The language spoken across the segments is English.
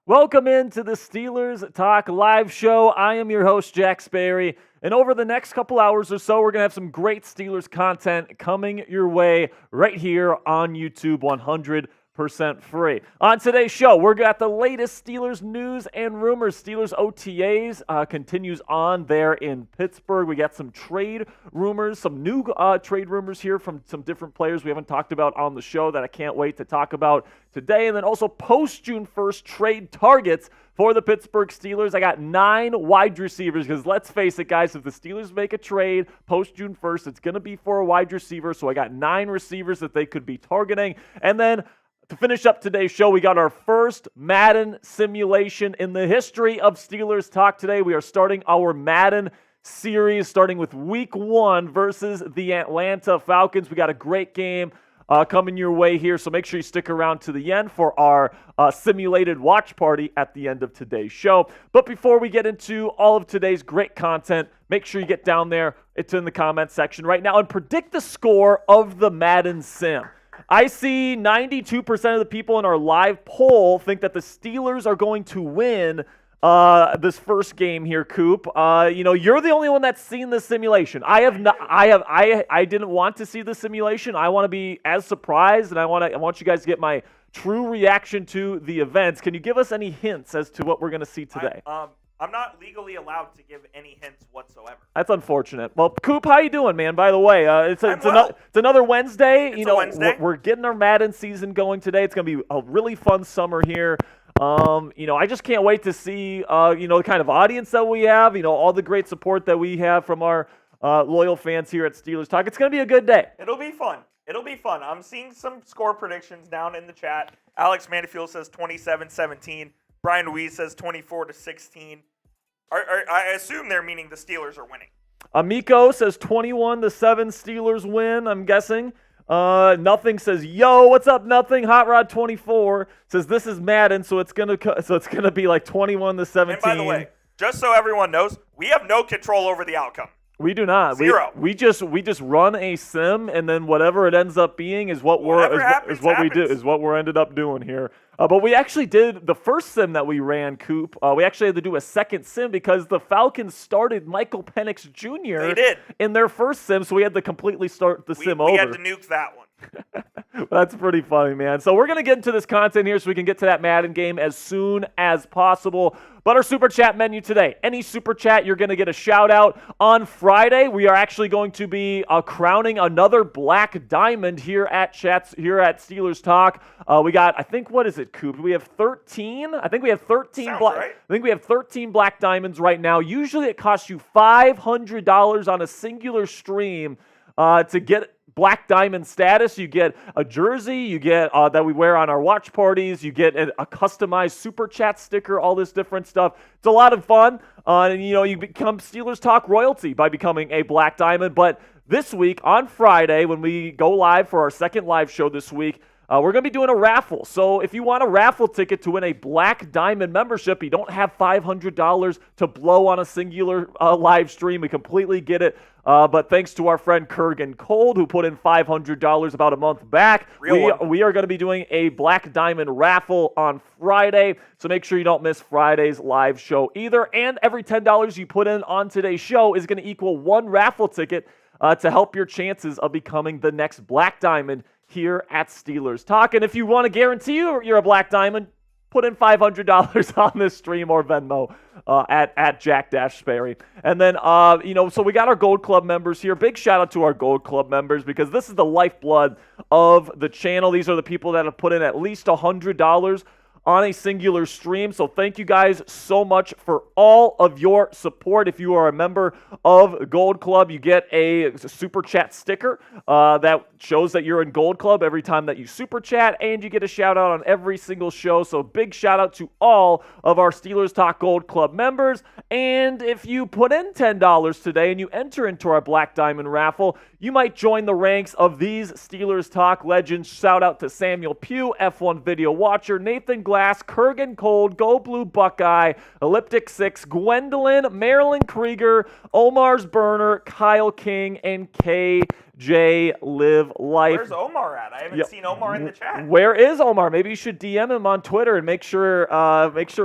Welcome into the Steelers Talk live show. I am your host, Jack Sperry, and over the next couple hours or so, we're going to have some great Steelers content coming your way right here on YouTube 100% free. On today's show, we're got the latest Steelers news and rumors. Steelers OTAs continues on there in Pittsburgh. We got some trade rumors, some new trade rumors here from some different players we haven't talked about on the show that I can't wait to talk about today. And then also post-June 1st trade targets for the Pittsburgh Steelers. I got 9 wide receivers because let's face it, guys, if the Steelers make a trade post-June 1st, it's going to be for a wide receiver. So I got 9 receivers that they could be targeting. And then to finish up today's show, we got our first Madden simulation in the history of Steelers Talk today. We are starting our Madden series, starting with Week 1 versus the Atlanta Falcons. We got a great game coming your way here, so make sure you stick around to the end for our simulated watch party at the end of today's show. But before we get into all of today's great content, make sure you get down there. It's in the comment section right now and predict the score of the Madden sim. I see 92% of the people in our live poll think that the Steelers are going to win this first game here, Coop. You're the only one that's seen this simulation. I didn't want to see the simulation. I want to be as surprised, and I want you guys to get my true reaction to the events. Can you give us any hints as to what we're going to see today? I'm not legally allowed to give any hints whatsoever. That's unfortunate. Well, Coop, how you doing, man? By the way, it's another Wednesday. It's a Wednesday. We're getting our Madden season going today. It's going to be a really fun summer here. I just can't wait to see, the kind of audience that we have, all the great support that we have from our loyal fans here at Steelers Talk. It's going to be a good day. It'll be fun. I'm seeing some score predictions down in the chat. Alex Manifield says 27-17. Brian Ruiz says 24-16. I assume they're meaning the Steelers are winning. Amico says 21-7 Steelers win, I'm guessing. Nothing says, yo, what's up, Nothing? Hot Rod 24 says this is Madden, so it's gonna be like 21-17. And by the way, just so everyone knows, we have no control over the outcome. We do not. Zero. We just run a sim, and then whatever it ends up being is what we ended up doing here. But we actually did the first sim that we ran, Coop. We actually had to do a second sim because the Falcons started Michael Penix Jr. They did in their first sim, so we had to completely start the sim over. We had to nuke that one. That's pretty funny, man. So we're going to get into this content here so we can get to that Madden game as soon as possible. But our Super Chat menu today, any Super Chat, you're going to get a shout-out. On Friday, we are actually going to be crowning another Black Diamond here at Steelers Talk. We got, I think, what is it, Coop? We have 13? I think we have 13. Sounds right. I think we have 13 Black Diamonds right now. Usually it costs you $500 on a singular stream to get Black Diamond status. You get a jersey, you get that we wear on our watch parties, you get a customized Super Chat sticker, all this different stuff. It's a lot of fun, and you become Steelers Talk royalty by becoming a Black Diamond. But this week, on Friday, when we go live for our second live show this week, we're going to be doing a raffle. So if you want a raffle ticket to win a Black Diamond membership, you don't have $500 to blow on a singular live stream. We completely get it. But thanks to our friend Kurgan Cold, who put in $500 about a month back, we are going to be doing a Black Diamond raffle on Friday. So make sure you don't miss Friday's live show either. And every $10 you put in on today's show is going to equal 1 raffle ticket to help your chances of becoming the next Black Diamond here at Steelers Talk. And if you want to guarantee you're a Black Diamond, put in $500 on this stream or Venmo at Jack-Sperry. And then, so we got our Gold Club members here. Big shout out to our Gold Club members because this is the lifeblood of the channel. These are the people that have put in at least $100 on a singular stream. So thank you guys so much for all of your support. If you are a member of Gold Club, you get a Super Chat sticker that shows that you're in Gold Club every time that you Super Chat, and you get a shout out on every single show. So big shout out to all of our Steelers Talk Gold Club members. And if you put in $10 today and you enter into our Black Diamond raffle, you might join the ranks of these Steelers Talk legends. Shout out to Samuel Pugh, F1 Video Watcher, Nathan Glass, Kurgan Cold, Go Blue Buckeye, Elliptic 6, Gwendolyn, Marilyn Krieger, Omar's Burner, Kyle King, and KJ Live Life. Where's Omar at? I haven't seen Omar in the chat. Where is Omar? Maybe you should DM him on Twitter and make sure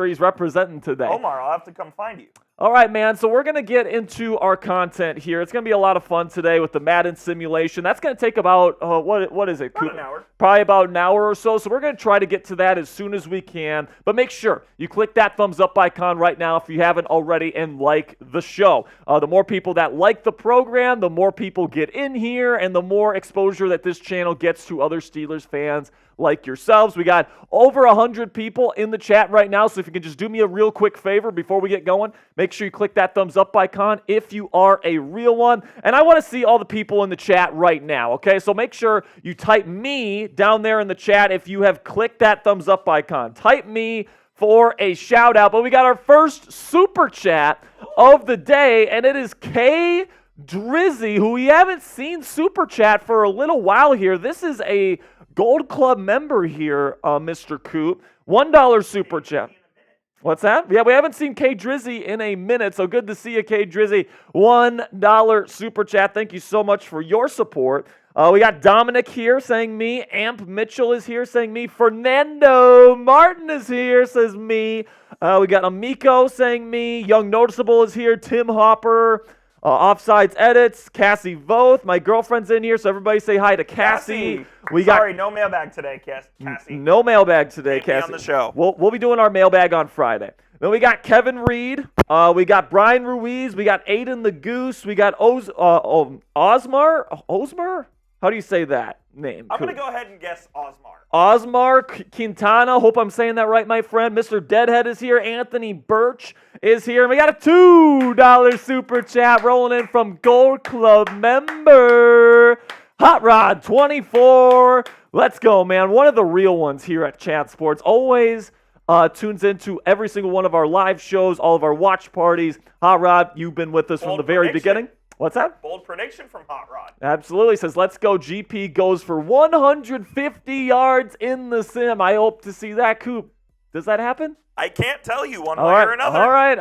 he's representing today. Omar, I'll have to come find you. All right, man. So we're going to get into our content here. It's going to be a lot of fun today with the Madden simulation. That's going to take about, what is it? About an hour. Probably about an hour or so. So we're going to try to get to that as soon as we can. But make sure you click that thumbs up icon right now if you haven't already and like the show. The more people that like the program, the more people get in here and the more exposure that this channel gets to other Steelers fans like yourselves. We got over 100 people in the chat right now, so if you can just do me a real quick favor before we get going, make sure you click that thumbs up icon if you are a real one. And I want to see all the people in the chat right now, okay? So make sure you type me down there in the chat if you have clicked that thumbs up icon. Type me for a shout out. But we got our first super chat of the day, and it is K Drizzy, who we haven't seen super chat for a little while here. This is a Gold Club member here, Mr. Coop. $1 super chat. What's that? Yeah, we haven't seen K Drizzy in a minute, so good to see you, K Drizzy. $1 super chat. Thank you so much for your support. We got Dominic here saying me. Amp Mitchell is here saying me. Fernando Martin is here, says me. We got Amico saying me. Young Noticeable is here. Tim Hopper. Offsides Edits, Cassie Voth. My girlfriend's in here, so everybody say hi to Cassie. Sorry, no mailbag today, Cassie. No mailbag today, Cassie. On the show. We'll be doing our mailbag on Friday. Then we got Kevin Reed. We got Brian Ruiz. We got Aiden the Goose. We got Osmar. How do you say that name? I'm going to go ahead and guess Osmar. Osmar Quintana. Hope I'm saying that right, my friend. Mr. Deadhead is here. Anthony Birch is here. And we got a $2 super chat rolling in from Gold Club member Hot Rod 24. Let's go, man. One of the real ones here at Chat Sports. Always tunes into every single one of our live shows, all of our watch parties. Hot Rod, you've been with us from the very beginning. What's that? Bold prediction from Hot Rod. Absolutely. Says, let's go. GP goes for 150 yards in the sim. I hope to see that, Coop. Does that happen? I can't tell you one way or another. All right.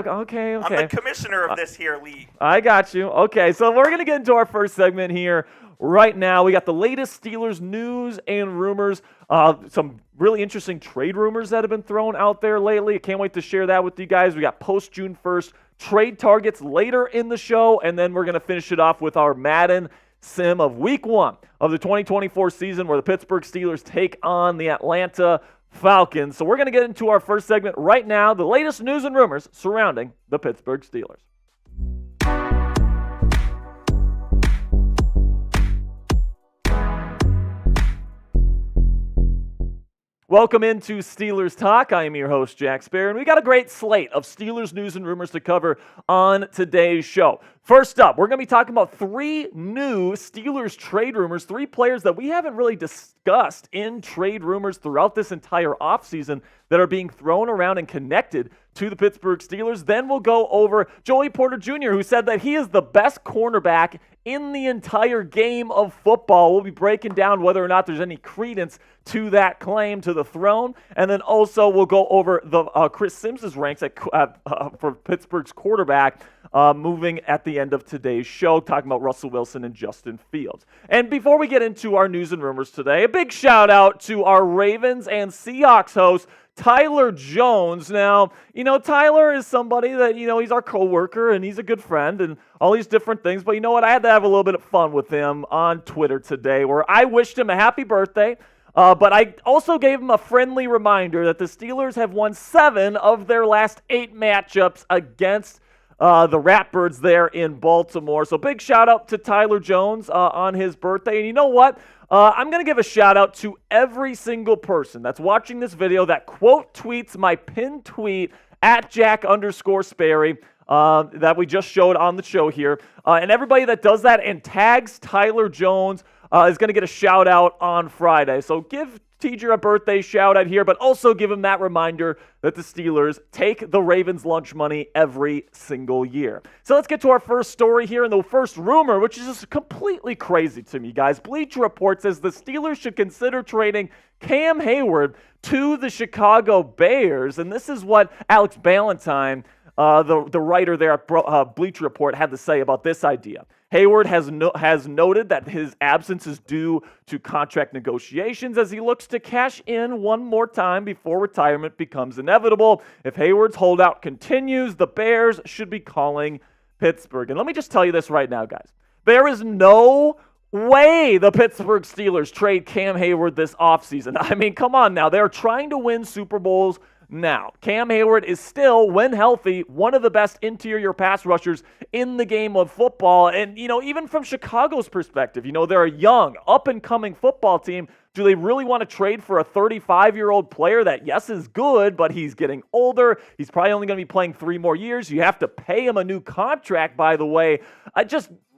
Okay. I'm the commissioner of this here league. I got you. Okay, so we're going to get into our first segment here right now. We got the latest Steelers news and rumors. Some really interesting trade rumors that have been thrown out there lately. I can't wait to share that with you guys. We got post-June 1st trade targets later in the show, and then we're going to finish it off with our Madden sim of Week 1 of the 2024 season where the Pittsburgh Steelers take on the Atlanta Falcons. So we're going to get into our first segment right now, the latest news and rumors surrounding the Pittsburgh Steelers. Welcome into Steelers Talk. I am your host, Jack Sperry, and we got a great slate of Steelers news and rumors to cover on today's show. First up, we're going to be talking about 3 new Steelers trade rumors, 3 players that we haven't really discussed in trade rumors throughout this entire offseason that are being thrown around and connected to the Pittsburgh Steelers. Then we'll go over Joey Porter Jr., who said that he is the best cornerback in the entire game of football. We'll be breaking down whether or not there's any credence to that claim to the throne. And then also we'll go over the Chris Simms' ranks for Pittsburgh's quarterback moving at the end of today's show, talking about Russell Wilson and Justin Fields. And before we get into our news and rumors today, a big shout out to our Ravens and Seahawks host, Tyler Jones. Now, Tyler is somebody that, he's our coworker and he's a good friend and all these different things. But you know what? I had to have a little bit of fun with him on Twitter today where I wished him a happy birthday. But I also gave him a friendly reminder that the Steelers have won 7 of their last 8 matchups against the Ratbirds there in Baltimore. So big shout out to Tyler Jones on his birthday. And you know what? I'm going to give a shout out to every single person that's watching this video that quote tweets my pinned tweet at Jack_Sperry that we just showed on the show here. And everybody that does that and tags Tyler Jones is going to get a shout out on Friday. So give Teacher a birthday shout out here, but also give him that reminder that the Steelers take the Ravens lunch money every single year. So let's get to our first story here, and the first rumor, which is just completely crazy to me, guys. Bleacher Report says the Steelers should consider trading Cam Hayward to the Chicago Bears, and this is what Alex Ballantyne the writer there at Bleacher Report had to say about this idea. Hayward has noted that his absence is due to contract negotiations as he looks to cash in one more time before retirement becomes inevitable. If Hayward's holdout continues, the Bears should be calling Pittsburgh. And let me just tell you this right now, guys. There is no way the Pittsburgh Steelers trade Cam Hayward this offseason. I mean, come on now. They're trying to win Super Bowls now. Cam Hayward is still, when healthy, one of the best interior pass rushers in the game of football. And, even from Chicago's perspective, they're a young, up-and-coming football team. Do they really want to trade for a 35-year-old player that, yes, is good, but he's getting older? He's probably only going to be playing 3 more years. You have to pay him a new contract, by the way.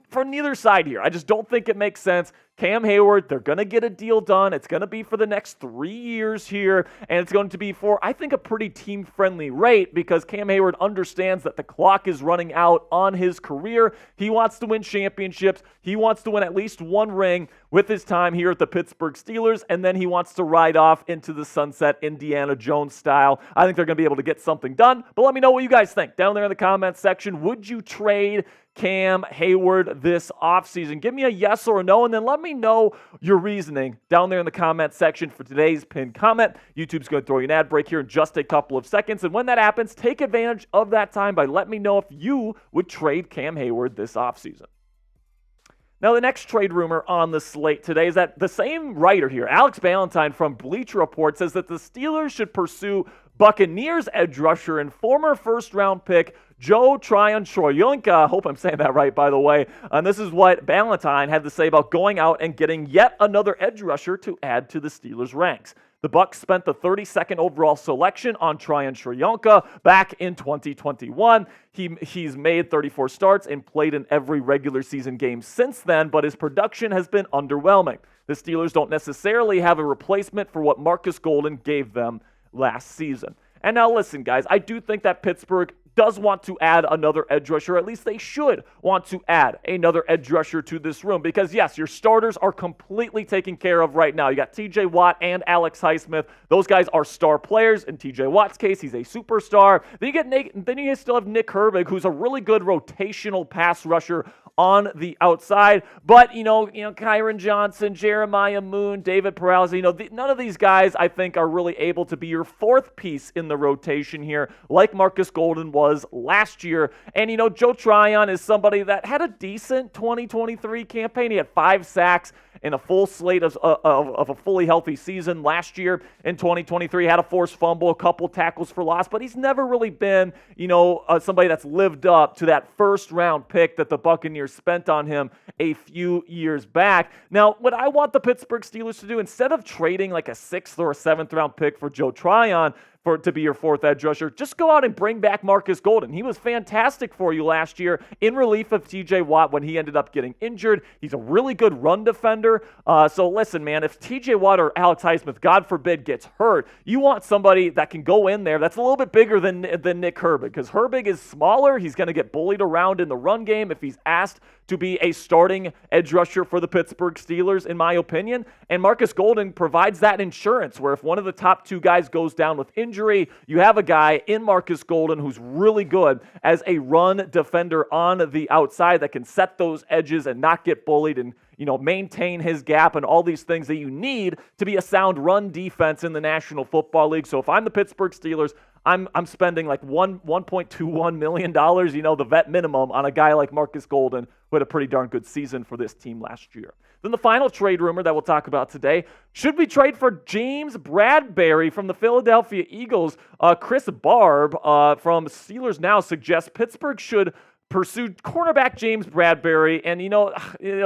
For neither side here, I just don't think it makes sense. Cam Hayward, they're going to get a deal done. It's going to be for the next 3 years here, and it's going to be for, I think, a pretty team-friendly rate because Cam Hayward understands that the clock is running out on his career. He wants to win championships. He wants to win at least 1 ring with his time here at the Pittsburgh Steelers, and then he wants to ride off into the sunset Indiana Jones style. I think they're going to be able to get something done, but let me know what you guys think down there in the comments section. Would you trade Cam Hayward this offseason? Give me a yes or a no, and then let me know your reasoning down there in the comment section for today's pinned comment. YouTube's going to throw you an ad break here in just a couple of seconds, and when that happens, take advantage of that time by letting me know if you would trade Cam Hayward this offseason. Now, the next trade rumor on the slate today is that the same writer here, Alex Ballantyne from Bleacher Report, says that the Steelers should pursue Buccaneers edge rusher and former first-round pick Joe Tryon-Shoyinka. I hope I'm saying that right, by the way. And this is what Ballantyne had to say about going out and getting yet another edge rusher to add to the Steelers' ranks. The Bucs spent the 32nd overall selection on Tryon-Shoyinka back in 2021. He's made 34 starts and played in every regular season game since then, but his production has been underwhelming. The Steelers don't necessarily have a replacement for what Marcus Golden gave them last season. And now listen, guys, I do think that Pittsburgh does want to add another edge rusher, or at least they should want to add another edge rusher to this room because, yes, your starters are completely taken care of right now. You got TJ Watt and Alex Highsmith. Those guys are star players. In TJ Watt's case, he's a superstar. Then you still have Nick Herbig, who's a really good rotational pass rusher on the outside. But, Kyron Johnson, Jeremiah Moon, David Peralta, none of these guys, I think, are really able to be your 4th piece in the rotation here, like Marcus Golden was last year. And, Joe Tryon is somebody that had a decent 2023 campaign. He had 5 sacks in a full slate of a fully healthy season last year in 2023. Had a forced fumble, a couple tackles for loss, but he's never really been, somebody that's lived up to that first-round pick that the Buccaneers spent on him a few years back. Now, what I want the Pittsburgh Steelers to do, instead of trading like a 6th or a 7th-round pick for Joe Tryon to be your 4th edge rusher, just go out and bring back Marcus Golden. He was fantastic for you last year in relief of TJ Watt when he ended up getting injured. He's a really good run defender. So listen, man, if TJ Watt or Alex Highsmith, God forbid, gets hurt, you want somebody that can go in there that's a little bit bigger than Nick Herbig, because Herbig is smaller. He's going to get bullied around in the run game if he's asked to be a starting edge rusher for the Pittsburgh Steelers, in my opinion. And Marcus Golden provides that insurance where if one of the top 2 guys goes down with injury, you have a guy in Marcus Golden who's really good as a run defender on the outside that can set those edges and not get bullied and maintain his gap and all these things that you need to be a sound run defense in the National Football League. So if I'm the Pittsburgh Steelers, I'm spending like $1.21 million, the vet minimum, on a guy like Marcus Golden, who had a pretty darn good season for this team last year. Then the final trade rumor that we'll talk about today, should we trade for James Bradberry from the Philadelphia Eagles? Chris Barb from Steelers Now suggests Pittsburgh should pursue cornerback James Bradberry. And,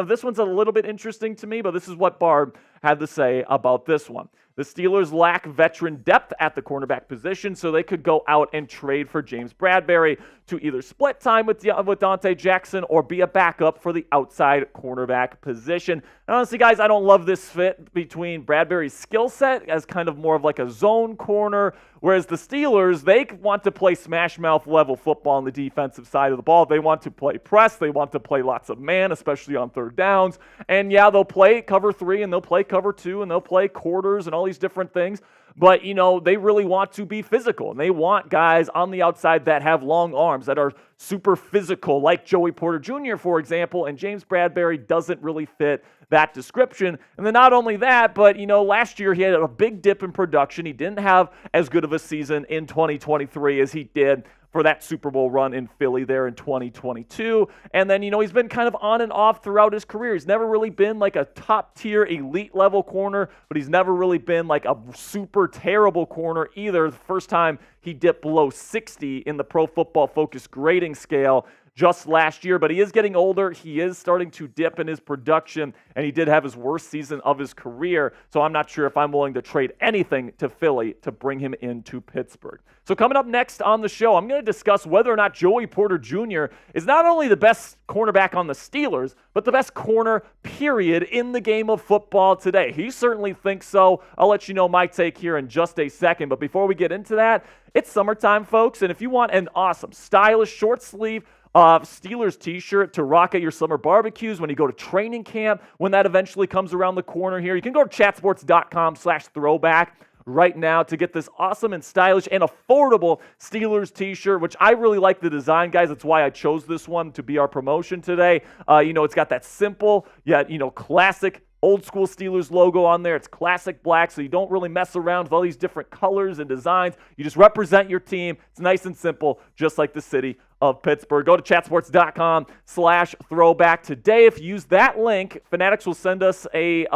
this one's a little bit interesting to me, but this is what Barb had to say about this one. The Steelers lack veteran depth at the cornerback position, so they could go out and trade for James Bradberry to either split time with Dante Jackson or be a backup for the outside cornerback position. And honestly, guys, I don't love this fit between Bradberry's skill set as kind of more of like a zone corner, whereas the Steelers, they want to play smash mouth level football on the defensive side of the ball. They want to play press. They want to play lots of man, especially on 3rd downs. And yeah, they'll play cover 3 and they'll play cover 2 and they'll play quarters and all these different things. But, they really want to be physical, and they want guys on the outside that have long arms, that are super physical, like Joey Porter Jr., for example, and James Bradberry doesn't really fit that description. And then not only that, but, last year he had a big dip in production. He didn't have as good of a season in 2023 as he did for that Super Bowl run in Philly there in 2022. And then, he's been kind of on and off throughout his career. He's never really been like a top-tier elite level corner, but he's never really been like a super terrible corner either. The first time he dipped below 60 in the Pro Football Focus grading scale just last year, but he is getting older. He is starting to dip in his production, and he did have his worst season of his career, so I'm not sure if I'm willing to trade anything to Philly to bring him into Pittsburgh. So coming up next on the show, I'm going to discuss whether or not Joey Porter Jr. is not only the best cornerback on the Steelers, but the best corner, period, in the game of football today. He certainly thinks so. I'll let you know my take here in just a second, but before we get into that, it's summertime, folks, and if you want an awesome, stylish, short sleeve Steelers t-shirt to rock at your summer barbecues, when you go to training camp, when that eventually comes around the corner here, you can go to chatsports.com/throwback right now to get this awesome and stylish and affordable Steelers t-shirt, which I really like the design, guys. That's why I chose this one to be our promotion today. It's got that simple yet, classic old school Steelers logo on there. It's classic black, so you don't really mess around with all these different colors and designs. You just represent your team. It's nice and simple, just like the city of Pittsburgh. Go to chatsports.com/throwback today. If you use that link, Fanatics will send us a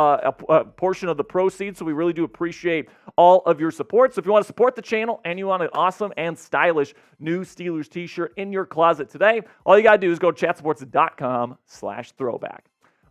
portion of the proceeds, so we really do appreciate all of your support. So if you want to support the channel and you want an awesome and stylish new Steelers t-shirt in your closet today, all you got to do is go to chatsports.com/throwback.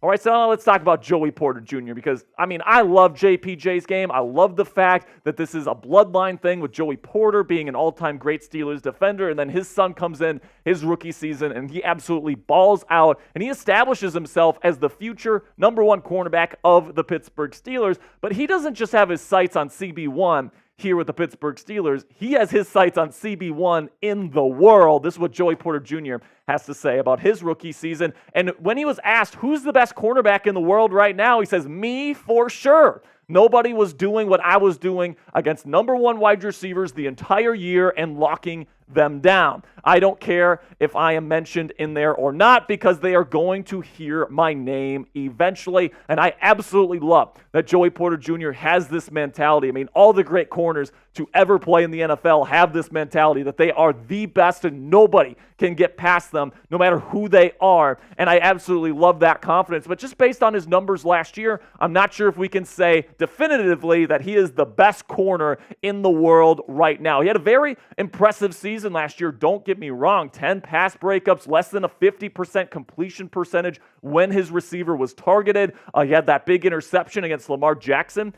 All right, so now let's talk about Joey Porter Jr. because, I love JPJ's game. I love the fact that this is a bloodline thing with Joey Porter being an all-time great Steelers defender, and then his son comes in his rookie season, and he absolutely balls out, and he establishes himself as the future #1 cornerback of the Pittsburgh Steelers. But he doesn't just have his sights on CB1 here with the Pittsburgh Steelers. He has his sights on CB1 in the world. This is what Joey Porter Jr. has to say about his rookie season. And when he was asked, who's the best cornerback in the world right now, he says, me for sure. Nobody was doing what I was doing against #1 wide receivers the entire year and locking them down. I don't care if I am mentioned in there or not because they are going to hear my name eventually. And I absolutely love that Joey Porter Jr. has this mentality. All the great corners to ever play in the NFL have this mentality that they are the best and nobody can get past them no matter who they are. And I absolutely love that confidence. But just based on his numbers last year, I'm not sure if we can say definitively that he is the best corner in the world right now. He had a very impressive season last year. Don't get me wrong. 10 pass breakups, less than a 50% completion percentage when his receiver was targeted. He had that big interception against Lamar Jackson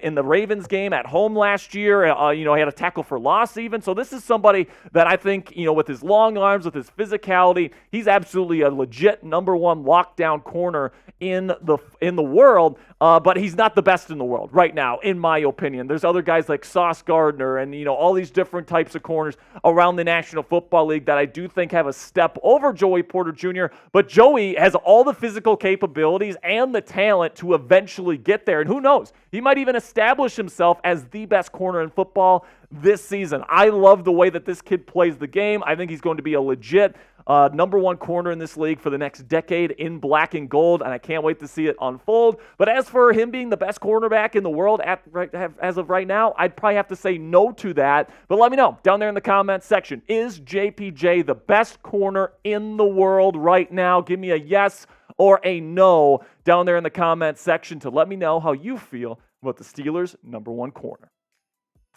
in the Ravens game at home last year. He had a tackle for loss even. So this is somebody that I think, with his long arms, with his physicality, he's absolutely a legit #1 lockdown corner in the world. But he's not the best in the world right now, in my opinion. There's other guys like Sauce Gardner and, all these different types of corners around the National Football League that I do think have a step over Joey Porter Jr. But Joey has all the physical capabilities and the talent to eventually get there. And who knows? He might even establish himself as the best corner in football this season. I love the way that this kid plays the game. I think he's going to be a legit #1 corner in this league for the next decade in black and gold, and I can't wait to see it unfold. But as for him being the best cornerback in the world as of right now, I'd probably have to say no to that. But let me know down there in the comments section. Is JPJ the best corner in the world right now? Give me a yes or a no down there in the comments section to let me know how you feel about the Steelers' #1 corner.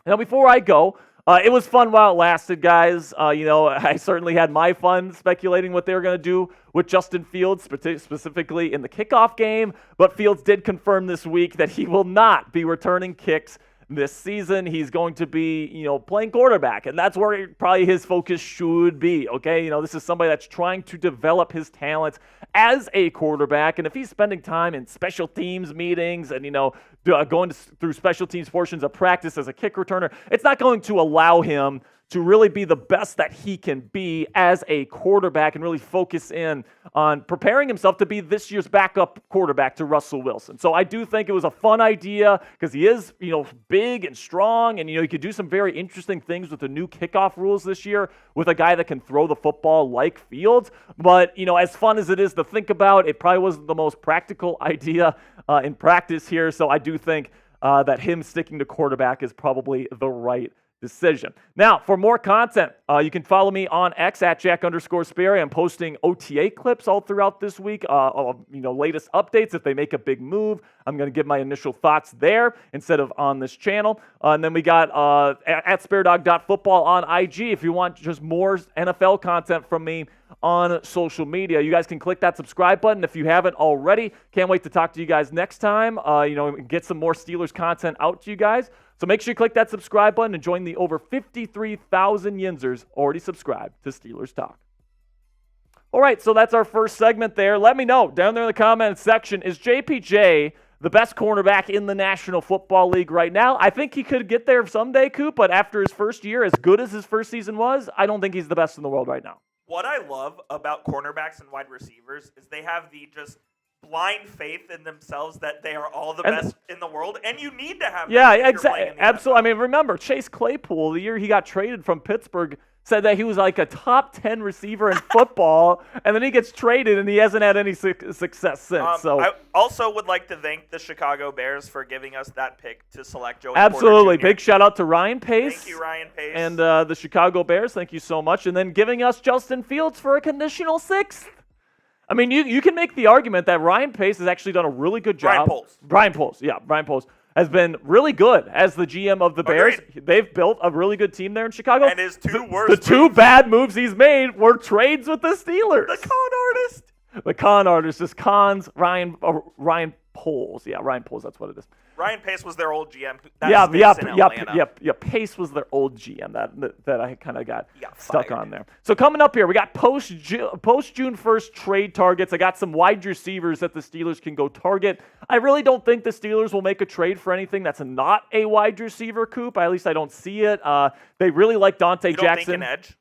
Now, before I go, it was fun while it lasted, guys. I certainly had my fun speculating what they were going to do with Justin Fields, specifically in the kickoff game. But Fields did confirm this week that he will not be returning kicks this season. He's going to be, playing quarterback, and that's where probably his focus should be, okay? This is somebody that's trying to develop his talents as a quarterback, and if he's spending time in special teams meetings and, going through special teams portions of practice as a kick returner, it's not going to allow him to really be the best that he can be as a quarterback and really focus in on preparing himself to be this year's backup quarterback to Russell Wilson. So I do think it was a fun idea because he is, big and strong, and, he could do some very interesting things with the new kickoff rules this year with a guy that can throw the football like Fields. But, as fun as it is to think about, it probably wasn't the most practical idea in practice here. So I do think that him sticking to quarterback is probably the right decision. Now, for more content, you can follow me on X at Jack_Sperry. I'm posting OTA clips all throughout this week, latest updates. If they make a big move, I'm going to give my initial thoughts there instead of on this channel. And then we got at SpareDog.football on IG if you want just more NFL content from me on social media. You guys can click that subscribe button if you haven't already. Can't wait to talk to you guys next time. Get some more Steelers content out to you guys. So make sure you click that subscribe button and join the over 53,000 Yinzers already subscribed to Steelers Talk. All right, so that's our first segment there. Let me know down there in the comments section, is JPJ the best cornerback in the National Football League right now? I think he could get there someday, Coop, but after his first year, as good as his first season was, I don't think he's the best in the world right now. What I love about cornerbacks and wide receivers is they have the just blind faith in themselves that they are all the best in the world, and you need to have that. Yeah, exactly. Absolutely. I mean, remember, Chase Claypool, the year he got traded from Pittsburgh, said that he was like a top 10 receiver in football, and then he gets traded, and he hasn't had any success since. So I also would like to thank the Chicago Bears for giving us that pick to select Joey Absolutely. Porter Jr. Big shout out to Ryan Pace. Thank you, Ryan Pace. And the Chicago Bears, thank you so much. And then giving us Justin Fields for a conditional 6th. I mean, you can make the argument that Ryan Pace has actually done a really good job. Brian Poles has been really good as the GM of the Bears. They've built a really good team there in Chicago. And his the two bad moves he's made were trades with the Steelers. The con artist is Cons, Ryan Poles. Yeah, Ryan Poles, that's what it is. Ryan Pace was their old GM. Pace was their old GM that I kind of got stuck on there. So coming up here, we got post June 1st trade targets. I got some wide receivers that the Steelers can go target. I really don't think the Steelers will make a trade for anything that's not a wide receiver, Coop. At least I don't see it. They really like Dante Jackson. Think an edge?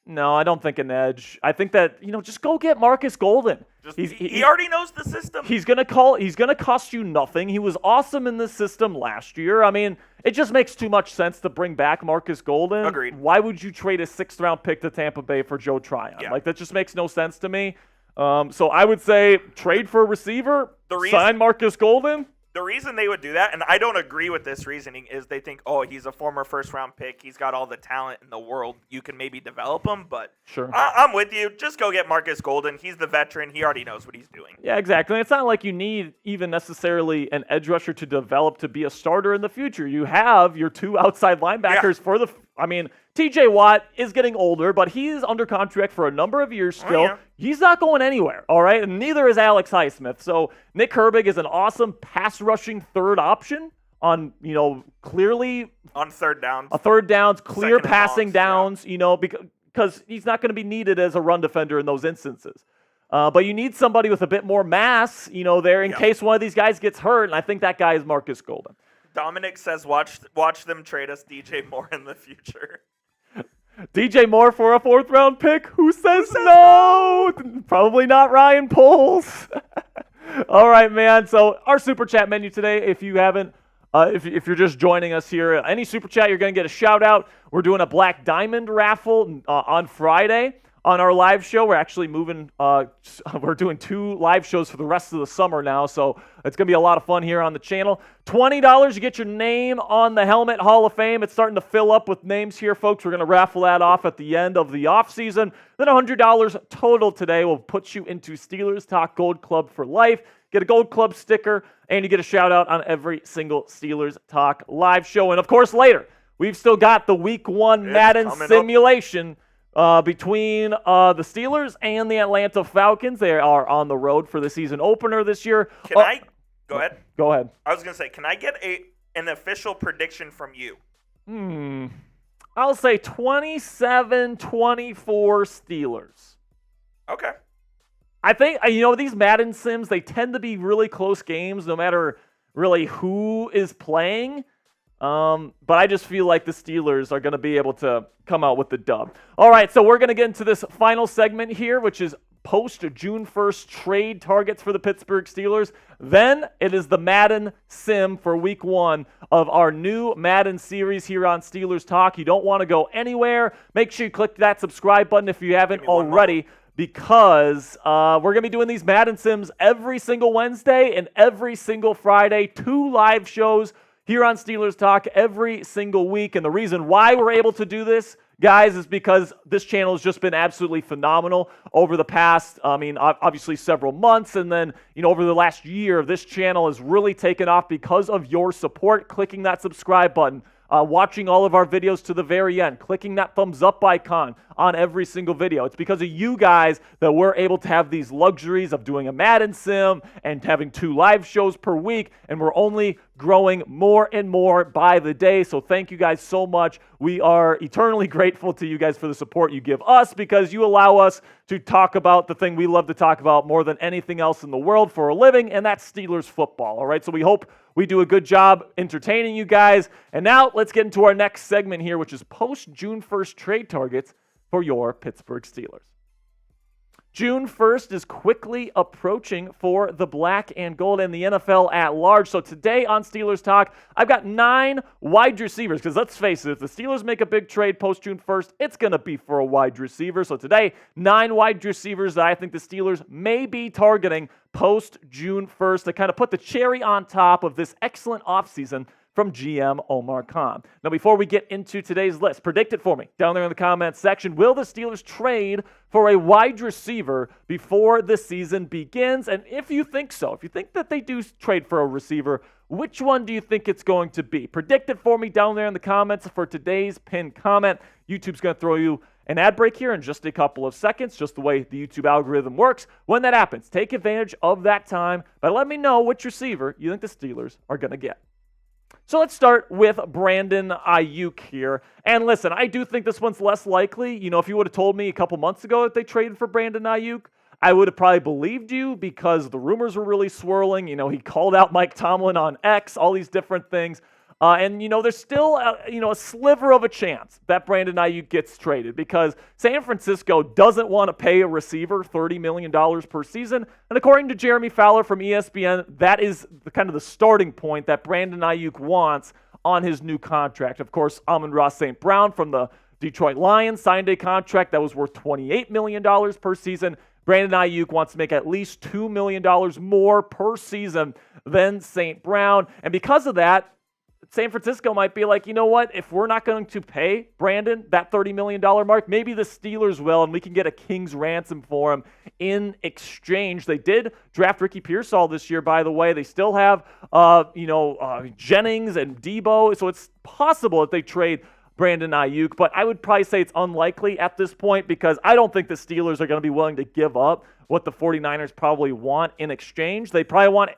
No, I don't think an edge. I think that, just go get Marcus Golden. He already knows the system. He's gonna cost you nothing. He was awesome in this system last year. I mean, it just makes too much sense to bring back Marcus Golden. Agreed. Why would you trade a 6th round pick to Tampa Bay for Joe Tryon? Yeah. Like, that just makes no sense to me. So I would say trade for a receiver, sign Marcus Golden. The reason they would do that, and I don't agree with this reasoning, is they think, he's a former first-round pick. He's got all the talent in the world. You can maybe develop him, but sure. I'm with you. Just go get Marcus Golden. He's the veteran. He already knows what he's doing. Yeah, exactly. And it's not like you need even necessarily an edge rusher to develop to be a starter in the future. You have your 2 outside linebackers for the – TJ Watt is getting older, but he is under contract for a number of years still. Yeah. He's not going anywhere, all right? And neither is Alex Highsmith. So Nick Herbig is an awesome pass-rushing third option on, clearly – on third downs. Third downs, clear passing downs, because he's not going to be needed as a run defender in those instances. But you need somebody with a bit more mass, there in case one of these guys gets hurt, and I think that guy is Marcus Golden. Dominic says watch them trade us DJ Moore in the future. DJ Moore for a 4th round pick? Who says no? Probably not Ryan Poles. All right, man. So our super chat menu today, if you haven't, if you're just joining us here, any super chat, you're going to get a shout out. We're doing a Black Diamond raffle on Friday on our live show. We're actually moving, we're doing 2 live shows for the rest of the summer now, so it's going to be a lot of fun here on the channel. $20, you get your name on the Helmet Hall of Fame. It's starting to fill up with names here, folks. We're going to raffle that off at the end of the offseason. Then $100 total today will put you into Steelers Talk Gold Club for life. Get a Gold Club sticker, and you get a shout-out on every single Steelers Talk live show. And, of course, later, we've still got the Week 1 Madden simulation between the Steelers and the Atlanta Falcons. They are on the road for the season opener this year. Go ahead. Go ahead. I was going to say, can I get an official prediction from you? I'll say 27-24 Steelers. Okay. I think, these Madden sims, they tend to be really close games no matter really who is playing. But I just feel like the Steelers are going to be able to come out with the dub. All right, so we're going to get into this final segment here, which is post-June 1st trade targets for the Pittsburgh Steelers. Then it is the Madden sim for week 1 of our new Madden series here on Steelers Talk. You don't want to go anywhere. Make sure you click that subscribe button if you haven't already, because we're going to be doing these Madden sims every single Wednesday and every single Friday. 2 live shows here on Steelers Talk every single week. And the reason why we're able to do this, guys, is because this channel has just been absolutely phenomenal over the past, obviously several months. And then, over the last year, this channel has really taken off because of your support, clicking that subscribe button, watching all of our videos to the very end, clicking that thumbs up icon on every single video. It's because of you guys that we're able to have these luxuries of doing a Madden sim and having 2 live shows per week, and we're only growing more and more by the day. So thank you guys so much. We are eternally grateful to you guys for the support you give us, because you allow us to talk about the thing we love to talk about more than anything else in the world for a living, and that's Steelers football. All right, so we hope we do a good job entertaining you guys. And now let's get into our next segment here, which is post-June 1st trade targets for your Pittsburgh Steelers. June 1st is quickly approaching for the black and gold and the NFL at large. So today on Steelers Talk, I've got 9 wide receivers, because let's face it, if the Steelers make a big trade post-June 1st, it's going to be for a wide receiver. So today, 9 wide receivers that I think the Steelers may be targeting post-June 1st to kind of put the cherry on top of this excellent offseason from GM Omar Khan. Now, before we get into today's list, predict it for me down there in the comments section. Will the Steelers trade for a wide receiver before the season begins? And if you think so, if you think that they do trade for a receiver, which one do you think it's going to be? Predict it for me down there in the comments for today's pinned comment. YouTube's going to throw you an ad break here in just a couple of seconds, just the way the YouTube algorithm works. When that happens, take advantage of that time, but let me know which receiver you think the Steelers are going to get. So let's start with Brandon Ayuk here. And listen, I do think this one's less likely. If you would have told me a couple months ago that they traded for Brandon Ayuk, I would have probably believed you, because the rumors were really swirling. He called out Mike Tomlin on X, all these different things. And there's still a sliver of a chance that Brandon Ayuk gets traded, because San Francisco doesn't want to pay a receiver $30 million per season. And according to Jeremy Fowler from ESPN, that is the starting point that Brandon Ayuk wants on his new contract. Of course, Amon-Ra St. Brown from the Detroit Lions signed a contract that was worth $28 million per season. Brandon Ayuk wants to make at least $2 million more per season than St. Brown. And because of that, San Francisco might be like, you know what, if we're not going to pay Brandon that $30 million mark, maybe the Steelers will, and we can get a king's ransom for him in exchange. They did draft Ricky Pearsall this year, by the way. They still have, Jennings and Debo, so it's possible that they trade Brandon Ayuk, but I would probably say it's unlikely at this point, because I don't think the Steelers are going to be willing to give up what the 49ers probably want in exchange. They probably want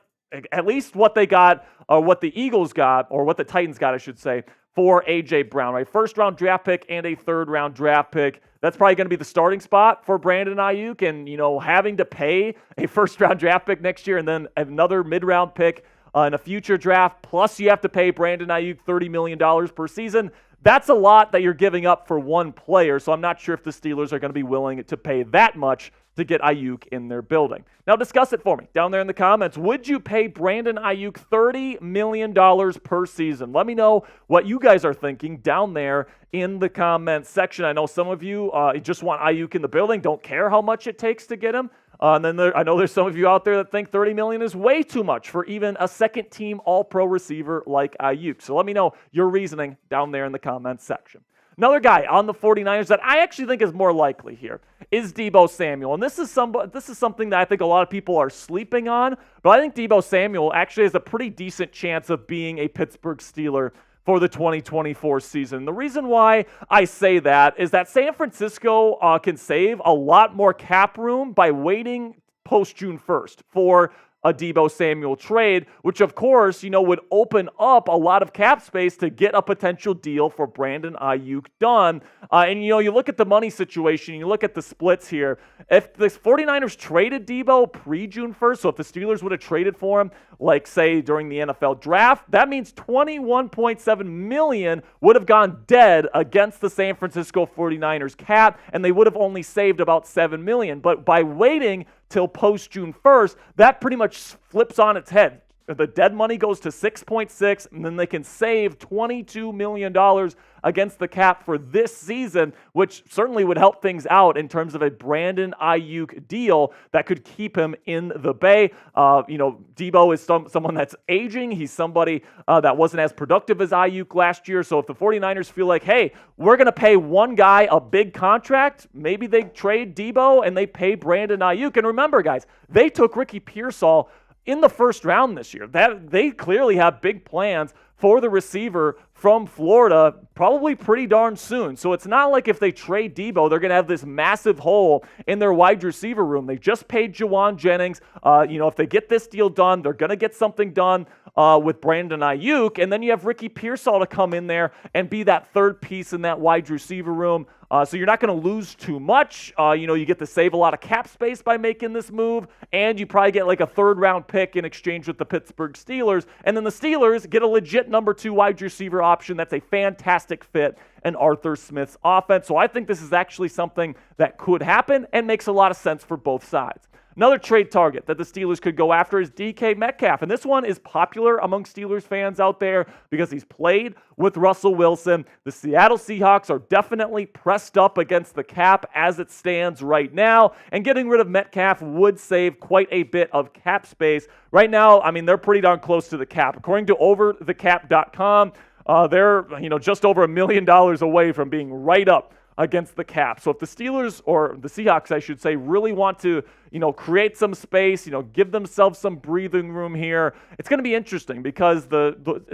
at least what they got, or what the Eagles got, or what the Titans got, I should say, for A.J. Brown, right? First-round draft pick and a third-round draft pick. That's probably going to be the starting spot for Brandon Ayuk, and, having to pay a first-round draft pick next year and then another mid-round pick in a future draft, plus you have to pay Brandon Ayuk $30 million per season. That's a lot that you're giving up for one player, so I'm not sure if the Steelers are going to be willing to pay that much to get Ayuk in their building. Now discuss it for me down there in the comments. Would you pay Brandon Ayuk $30 million per season? Let me know what you guys are thinking down there in the comments section. I know some of you just want Ayuk in the building, don't care how much it takes to get him. And then I know there's some of you out there that think $30 million is way too much for even a second-team all-pro receiver like Ayuk. So let me know your reasoning down there in the comments section. Another guy on the 49ers that I actually think is more likely here is Deebo Samuel. And this is something that I think a lot of people are sleeping on, but I think Deebo Samuel actually has a pretty decent chance of being a Pittsburgh Steeler for the 2024 season. The reason why I say that is that San Francisco can save a lot more cap room by waiting post-June 1st for a Deebo Samuel trade, which of course, would open up a lot of cap space to get a potential deal for Brandon Ayuk done. And you look at the money situation, you look at the splits here. If the 49ers traded Deebo pre-June 1st, so if the Steelers would have traded for him, like say during the NFL draft, that means $21.7 million would have gone dead against the San Francisco 49ers cap, and they would have only saved about $7 million. But by waiting till post-June 1st, that pretty much flips on its head. The dead money goes to 6.6, and then they can save $22 million against the cap for this season, which certainly would help things out in terms of a Brandon Ayuk deal that could keep him in the Bay. Deebo is someone that's aging. He's somebody that wasn't as productive as Ayuk last year. So if the 49ers feel like, hey, we're going to pay one guy a big contract, maybe they trade Deebo and they pay Brandon Ayuk. And remember, guys, they took Ricky Pearsall in the first round this year. That they clearly have big plans for the receiver from Florida probably pretty darn soon. So it's not like if they trade Deebo, they're going to have this massive hole in their wide receiver room. They just paid Juwan Jennings. If they get this deal done, they're going to get something done with Brandon Ayuk. And then you have Ricky Pearsall to come in there and be that third piece in that wide receiver room. So you're not going to lose too much. You get to save a lot of cap space by making this move, and you probably get like a third-round pick in exchange with the Pittsburgh Steelers. And then the Steelers get a legit number 2 wide receiver option that's a fantastic fit in Arthur Smith's offense. So I think this is actually something that could happen and makes a lot of sense for both sides. Another trade target that the Steelers could go after is DK Metcalf. And this one is popular among Steelers fans out there because he's played with Russell Wilson. The Seattle Seahawks are definitely pressed up against the cap as it stands right now. And getting rid of Metcalf would save quite a bit of cap space. Right now, they're pretty darn close to the cap. According to overthecap.com, they're just over $1 million away from being right up against the cap. So if the Steelers, or the Seahawks, I should say, really want to, create some space, give themselves some breathing room here, it's going to be interesting because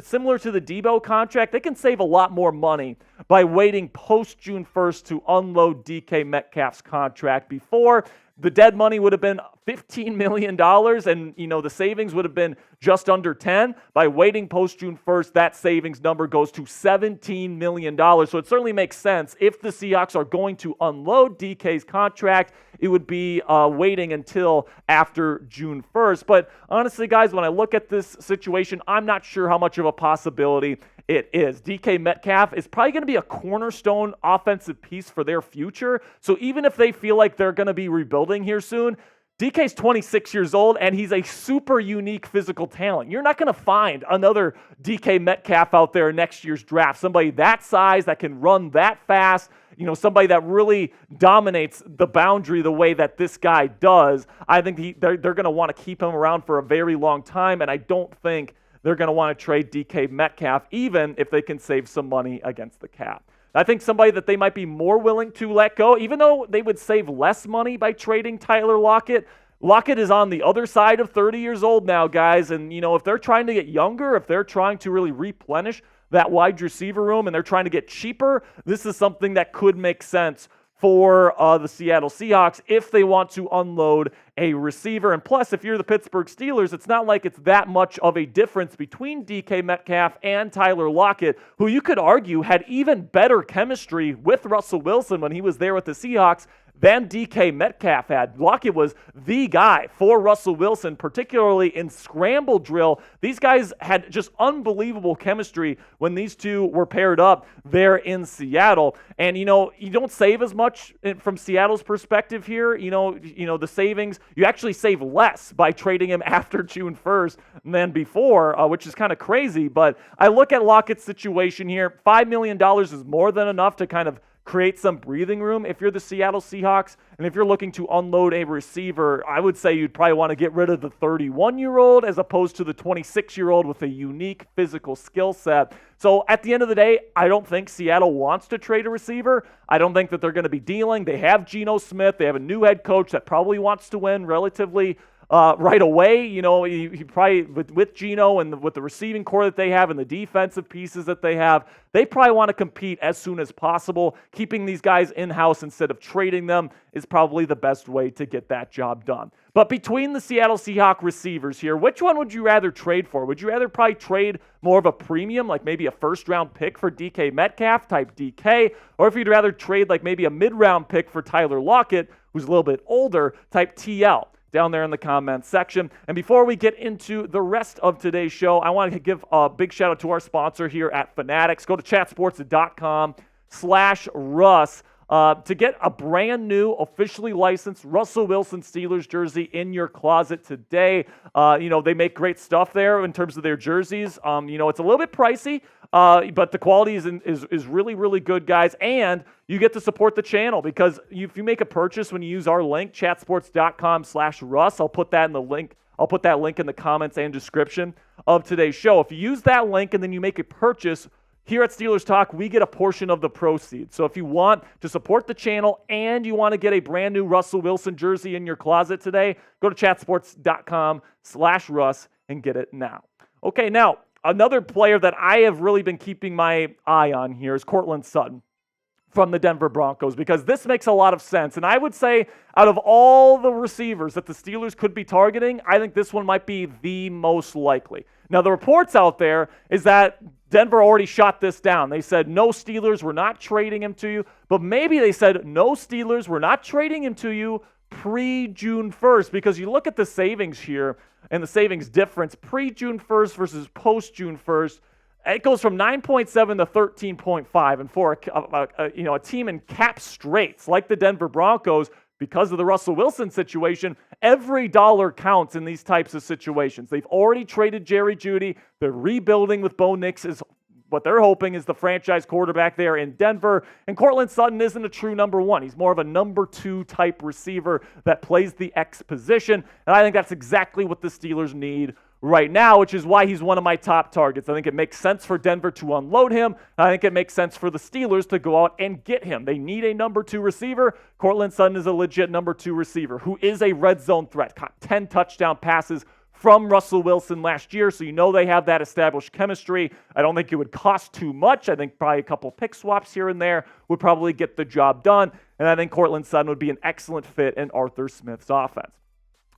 similar to the Deebo contract, they can save a lot more money by waiting post June 1st to unload DK Metcalf's contract. Before, the dead money would have been $15 million, and the savings would have been just under 10. By waiting post June 1st, that savings number goes to $17 million. So it certainly makes sense. If the Seahawks are going to unload DK's contract, it would be waiting until after June 1st. But honestly, guys, when I look at this situation, I'm not sure how much of a possibility it is. DK Metcalf is probably going to be a cornerstone offensive piece for their future. So even if they feel like they're going to be rebuilding here soon, DK's 26 years old, and he's a super unique physical talent. You're not going to find another DK Metcalf out there in next year's draft. Somebody that size, that can run that fast, somebody that really dominates the boundary the way that this guy does. I think they're going to want to keep him around for a very long time, and I don't think they're going to want to trade DK Metcalf, even if they can save some money against the cap. I think somebody that they might be more willing to let go, even though they would save less money by trading Tyler Lockett. Lockett is on the other side of 30 years old now, guys. And, if they're trying to get younger, if they're trying to really replenish that wide receiver room and they're trying to get cheaper, this is something that could make sense for the Seattle Seahawks if they want to unload a receiver. And plus, if you're the Pittsburgh Steelers, it's not like it's that much of a difference between DK Metcalf and Tyler Lockett, who you could argue had even better chemistry with Russell Wilson when he was there with the Seahawks than DK Metcalf had. Lockett was the guy for Russell Wilson, particularly in scramble drill. These guys had just unbelievable chemistry when these two were paired up there in Seattle. And, you don't save as much from Seattle's perspective here. The savings, you actually save less by trading him after June 1st than before, which is kind of crazy. But I look at Lockett's situation here. $5 million is more than enough to kind of create some breathing room if you're the Seattle Seahawks. And if you're looking to unload a receiver, I would say you'd probably want to get rid of the 31-year-old as opposed to the 26-year-old with a unique physical skill set. So at the end of the day, I don't think Seattle wants to trade a receiver. I don't think that they're going to be dealing. They have Geno Smith. They have a new head coach that probably wants to win relatively right away. He probably, with Geno and with the receiving core that they have and the defensive pieces that they have, they probably want to compete as soon as possible. Keeping these guys in-house instead of trading them is probably the best way to get that job done. But between the Seattle Seahawks receivers here, which one would you rather trade for? Would you rather probably trade more of a premium, like maybe a first-round pick for DK Metcalf, type DK, or if you'd rather trade like maybe a mid-round pick for Tyler Lockett, who's a little bit older, type TL? Down there in the comments section. And before we get into the rest of today's show, I want to give a big shout out to our sponsor here at Fanatics. Go to chatsports.com/Russ to get a brand new, officially licensed Russell Wilson Steelers jersey in your closet today. They make great stuff there in terms of their jerseys. It's a little bit pricey, but the quality is really, really good, guys. And you get to support the channel because if you make a purchase when you use our link, chatsports.com/Russ, I'll put that in the link. I'll put that link in the comments and description of today's show. If you use that link and then you make a purchase, here at Steelers Talk, we get a portion of the proceeds. So if you want to support the channel and you want to get a brand new Russell Wilson jersey in your closet today, go to chatsports.com/Russ and get it now. Okay, now, another player that I have really been keeping my eye on here is Courtland Sutton from the Denver Broncos, because this makes a lot of sense. And I would say out of all the receivers that the Steelers could be targeting, I think this one might be the most likely. Now, the reports out there is that Denver already shot this down. They said, no, Steelers, we're not trading him to you. But maybe they said, no, Steelers, we're not trading him to you pre-June 1st, because you look at the savings here and the savings difference pre-June 1st versus post-June 1st. It goes from 9.7 to 13.5, and for a team in cap straits like the Denver Broncos, because of the Russell Wilson situation, every dollar counts in these types of situations. They've already traded Jerry Jeudy. They're rebuilding with Bo Nix is what they're hoping is the franchise quarterback there in Denver. And Courtland Sutton isn't a true number one. He's more of a number two type receiver that plays the X position. And I think that's exactly what the Steelers need right now, which is why he's one of my top targets. I think it makes sense for Denver to unload him. I think it makes sense for the Steelers to go out and get him. They need a number two receiver. Courtland Sutton is a legit number two receiver who is a red zone threat. Caught 10 touchdown passes from Russell Wilson last year, so you know they have that established chemistry. I don't think it would cost too much. I think probably a couple pick swaps here and there would probably get the job done, and I think Courtland Sutton would be an excellent fit in Arthur Smith's offense.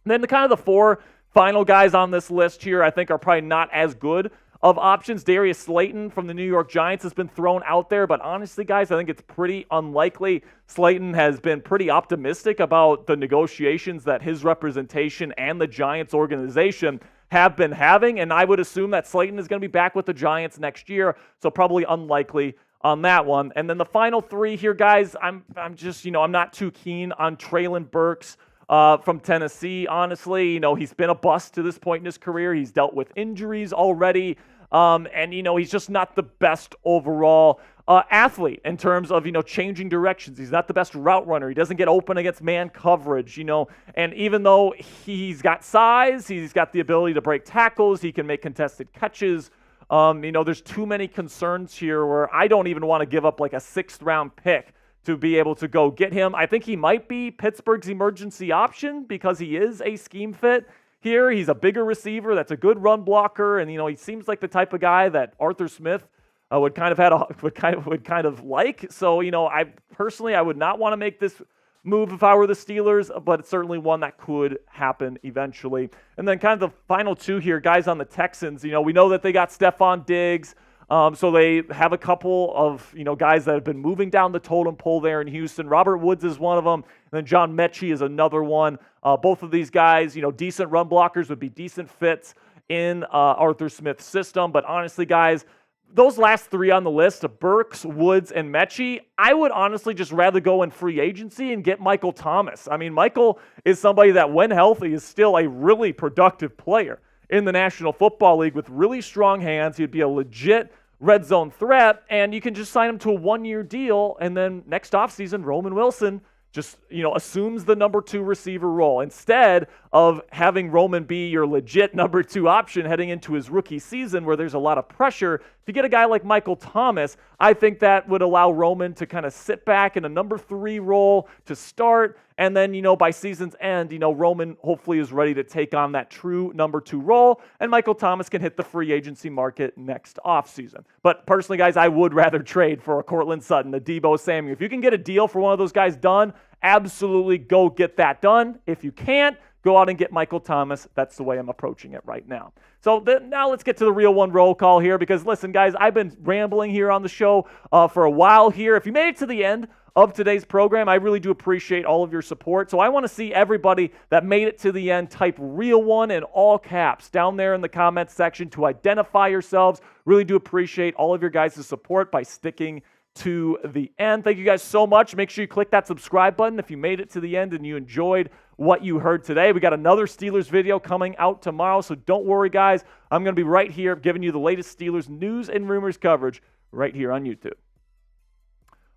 And then the four final guys on this list here I think are probably not as good of options. Darius Slayton from the New York Giants has been thrown out there, but honestly, guys, I think it's pretty unlikely. Slayton has been pretty optimistic about the negotiations that his representation and the Giants organization have been having, and I would assume that Slayton is going to be back with the Giants next year, so probably unlikely on that one. And then the final three here, guys, I'm not too keen on Treylon Burks from Tennessee, honestly. He's been a bust to this point in his career. He's dealt with injuries already, and he's just not the best overall athlete in terms of, changing directions. He's not the best route runner. He doesn't get open against man coverage, and even though he's got size, he's got the ability to break tackles, he can make contested catches. There's too many concerns here where I don't even want to give up like a 6th round pick to be able to go get him. I think he might be Pittsburgh's emergency option because he is a scheme fit here. He's a bigger receiver that's a good run blocker, and he seems like the type of guy that Arthur Smith would kind of like. So I personally would not want to make this move if I were the Steelers, but it's certainly one that could happen eventually. And then kind of the final two here, guys on the Texans. We know that they got Stephon Diggs. So they have a couple of, guys that have been moving down the totem pole there in Houston. Robert Woods is one of them, and then John Mechie is another one. Both of these guys, decent run blockers, would be decent fits in Arthur Smith's system. But honestly, guys, those last three on the list, Burks, Woods, and Mechie, I would honestly just rather go in free agency and get Michael Thomas. I mean, Michael is somebody that, when healthy, is still a really productive player in the National Football League with really strong hands. He'd be a legit red zone threat, and you can just sign him to a 1-year deal, and then next offseason, Roman Wilson just, assumes the number 2 receiver role. Instead of having Roman be your legit number 2 option heading into his rookie season where there's a lot of pressure, if you get a guy like Michael Thomas, I think that would allow Roman to kind of sit back in a number 3 role to start. And then, by season's end, Roman hopefully is ready to take on that true number 2 role. And Michael Thomas can hit the free agency market next offseason. But personally, guys, I would rather trade for a Cortland Sutton, a Deebo Samuel. If you can get a deal for one of those guys done, absolutely go get that done. If you can't, go out and get Michael Thomas. That's the way I'm approaching it right now. So now let's get to the real one roll call here because, listen, guys, I've been rambling here on the show for a while here. If you made it to the end of today's program, I really do appreciate all of your support. So I want to see everybody that made it to the end type real one in all caps down there in the comments section to identify yourselves. Really do appreciate all of your guys' support by sticking to the end. Thank you guys so much. Make sure you click that subscribe button if you made it to the end and you enjoyed what you heard today. We got another Steelers video coming out tomorrow, so don't worry, guys. I'm going to be right here giving you the latest Steelers news and rumors coverage right here on YouTube.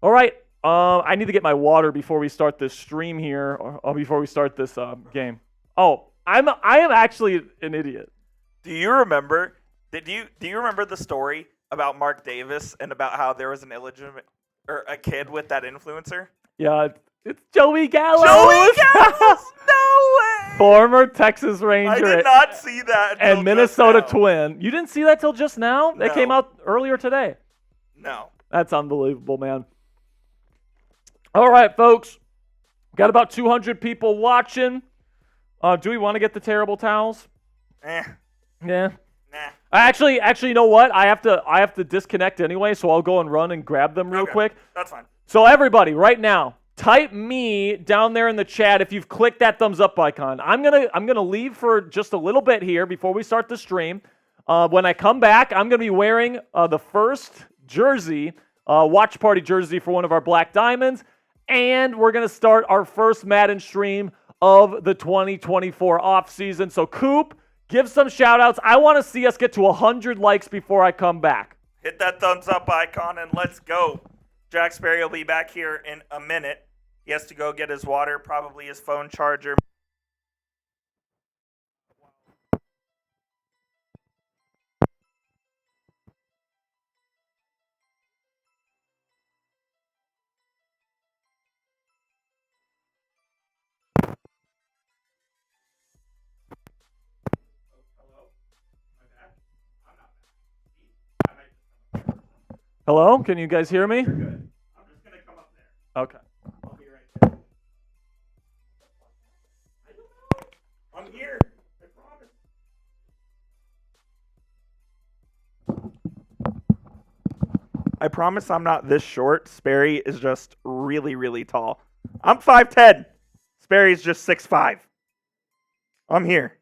All right, I need to get my water before we start this stream here, or before we start this game. Oh, I am actually an idiot. Do you remember? Do you remember the story about Mark Davis and about how there was an illegitimate or a kid with that influencer? Yeah, it's Joey Gallo. Joey Gallo? No way. Former Texas Ranger. I did not see that. And Minnesota Twin. You didn't see that till just now? No. It came out earlier today. No. That's unbelievable, man. All right, folks. Got about 200 people watching. Do we want to get the terrible towels? Yeah. Nah. Actually, you know what? I have to disconnect anyway, so I'll go and run and grab them real quick. That's fine. So everybody, right now, type me down there in the chat if you've clicked that thumbs up icon. I'm gonna leave for just a little bit here before we start the stream. When I come back, I'm gonna be wearing the first jersey, watch party jersey for one of our Black Diamonds, and we're gonna start our first Madden stream of the 2024 offseason. So Coop, give some shout-outs. I want to see us get to 100 likes before I come back. Hit that thumbs up icon and let's go. Jack Sperry will be back here in a minute. He has to go get his water, probably his phone charger. Hello? Can you guys hear me? You're good. I'm just going to come up there. Okay. I'll be right there. I don't know. I'm here. I promise. I promise I'm not this short. Sperry is just really, really tall. I'm 5'10". Sperry's just 6'5". I'm here.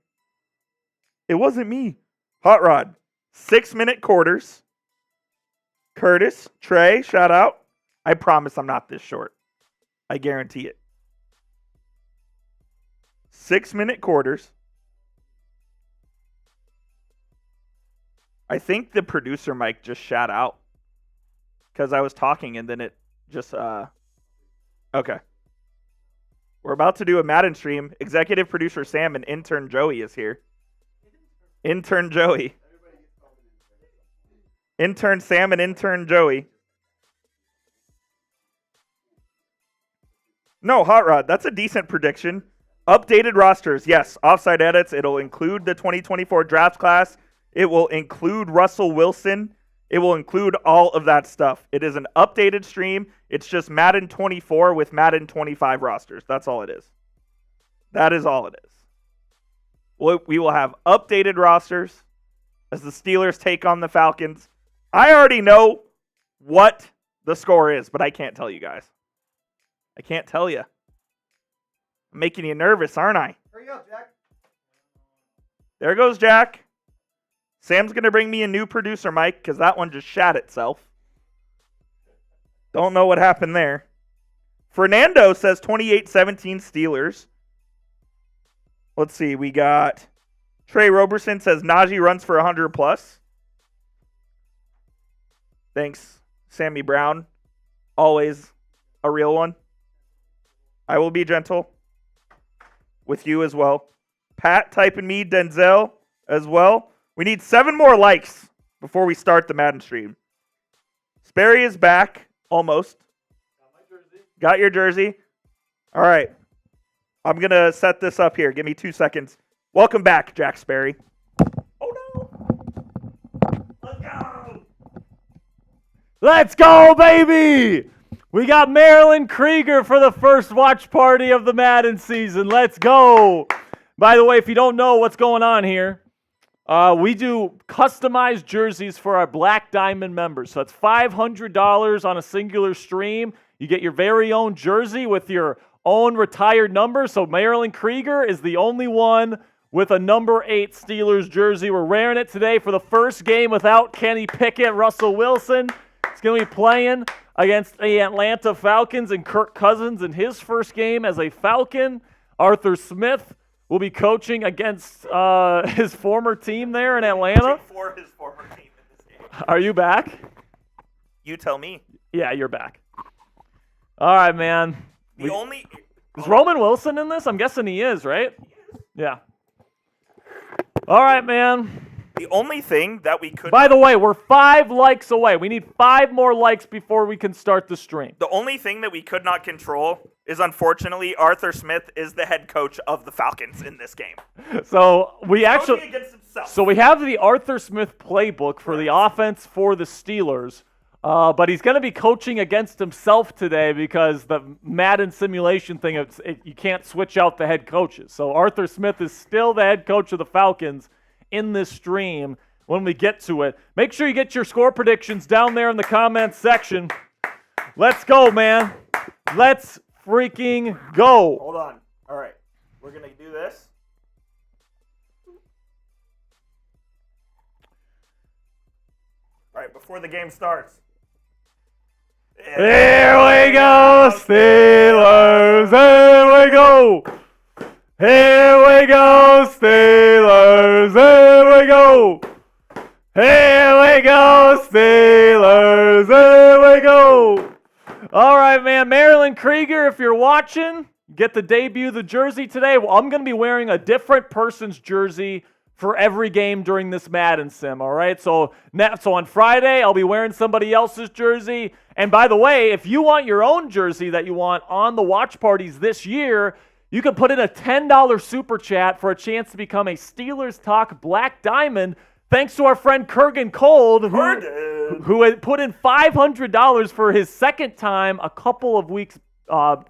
It wasn't me. Hot Rod. 6-minute quarters. Curtis, Trey, shout out. I promise I'm not this short. I guarantee it. 6-minute quarters. I think the producer mic just shot out because I was talking and then it just, okay. We're about to do a Madden stream. Executive producer Sam and intern Joey is here. Intern Joey. Intern Sam and intern Joey. No, Hot Rod, that's a decent prediction. Updated rosters, yes. Offside edits, it'll include the 2024 draft class. It will include Russell Wilson. It will include all of that stuff. It is an updated stream. It's just Madden 24 with Madden 25 rosters. That's all it is. That is all it is. We will have updated rosters as the Steelers take on the Falcons. I already know what the score is, but I can't tell you guys. I can't tell you. I'm making you nervous, aren't I? Hurry up, Jack. There goes Jack. Sam's going to bring me a new producer mic because that one just shat itself. Don't know what happened there. Fernando says 28-17 Steelers. Let's see. We got Trey Roberson says Najee runs for 100 plus. Thanks, Sammy Brown. Always a real one. I will be gentle with you as well. Pat typing me, Denzel as well. We need 7 more likes before we start the Madden stream. Sperry is back, almost. Got your jersey. All right. I'm going to set this up here. Give me 2 seconds. Welcome back, Jack Sperry. Oh, no. Let's go. Let's go, baby! We got Marilyn Krieger for the first watch party of the Madden season. Let's go. By the way, if you don't know what's going on here, we do customized jerseys for our Black Diamond members. So it's $500 on a singular stream. You get your very own jersey with your own retired number. So Marilyn Krieger is the only one with a number 8 Steelers jersey. We're wearing it today for the first game without Kenny Pickett. Russell Wilson is going to be playing against the Atlanta Falcons and Kirk Cousins in his first game as a Falcon. Arthur Smith will be coaching against his former team there in Atlanta. For his former team in this game. Are you back? You tell me. Yeah, you're back. All right, man. Is Roman Wilson in this? I'm guessing he is, right? He is. Yeah. All right, man. The only thing that we could... By the way, we're 5 likes away. We need 5 more likes before we can start the stream. The only thing that we could not control is, unfortunately, Arthur Smith is the head coach of the Falcons in this game. So we actually... Coaching against himself. So we have the Arthur Smith playbook for the offense for the Steelers, but he's going to be coaching against himself today because the Madden simulation thing, you can't switch out the head coaches. So Arthur Smith is still the head coach of the Falcons in this stream when we get to it. Make sure you get your score predictions down there in the comments section. Let's go, man. Let's freaking go. Hold on. All right. We're going to do this. All right, before the game starts. Here we go, Steelers. Here we go. Here we go, Steelers. Here we go. Here we go, Steelers. Here we go. All right, man. Marilyn Krieger, if you're watching, get the debut of the jersey today. Well, I'm going to be wearing a different person's jersey for every game during this Madden sim, all right? So on Friday, I'll be wearing somebody else's jersey. And by the way, if you want your own jersey that you want on the watch parties this year, you can put in a $10 super chat for a chance to become a Steelers Talk Black Diamond, thanks to our friend Kurgan Cold, who had put in $500 for his second time a couple of weeks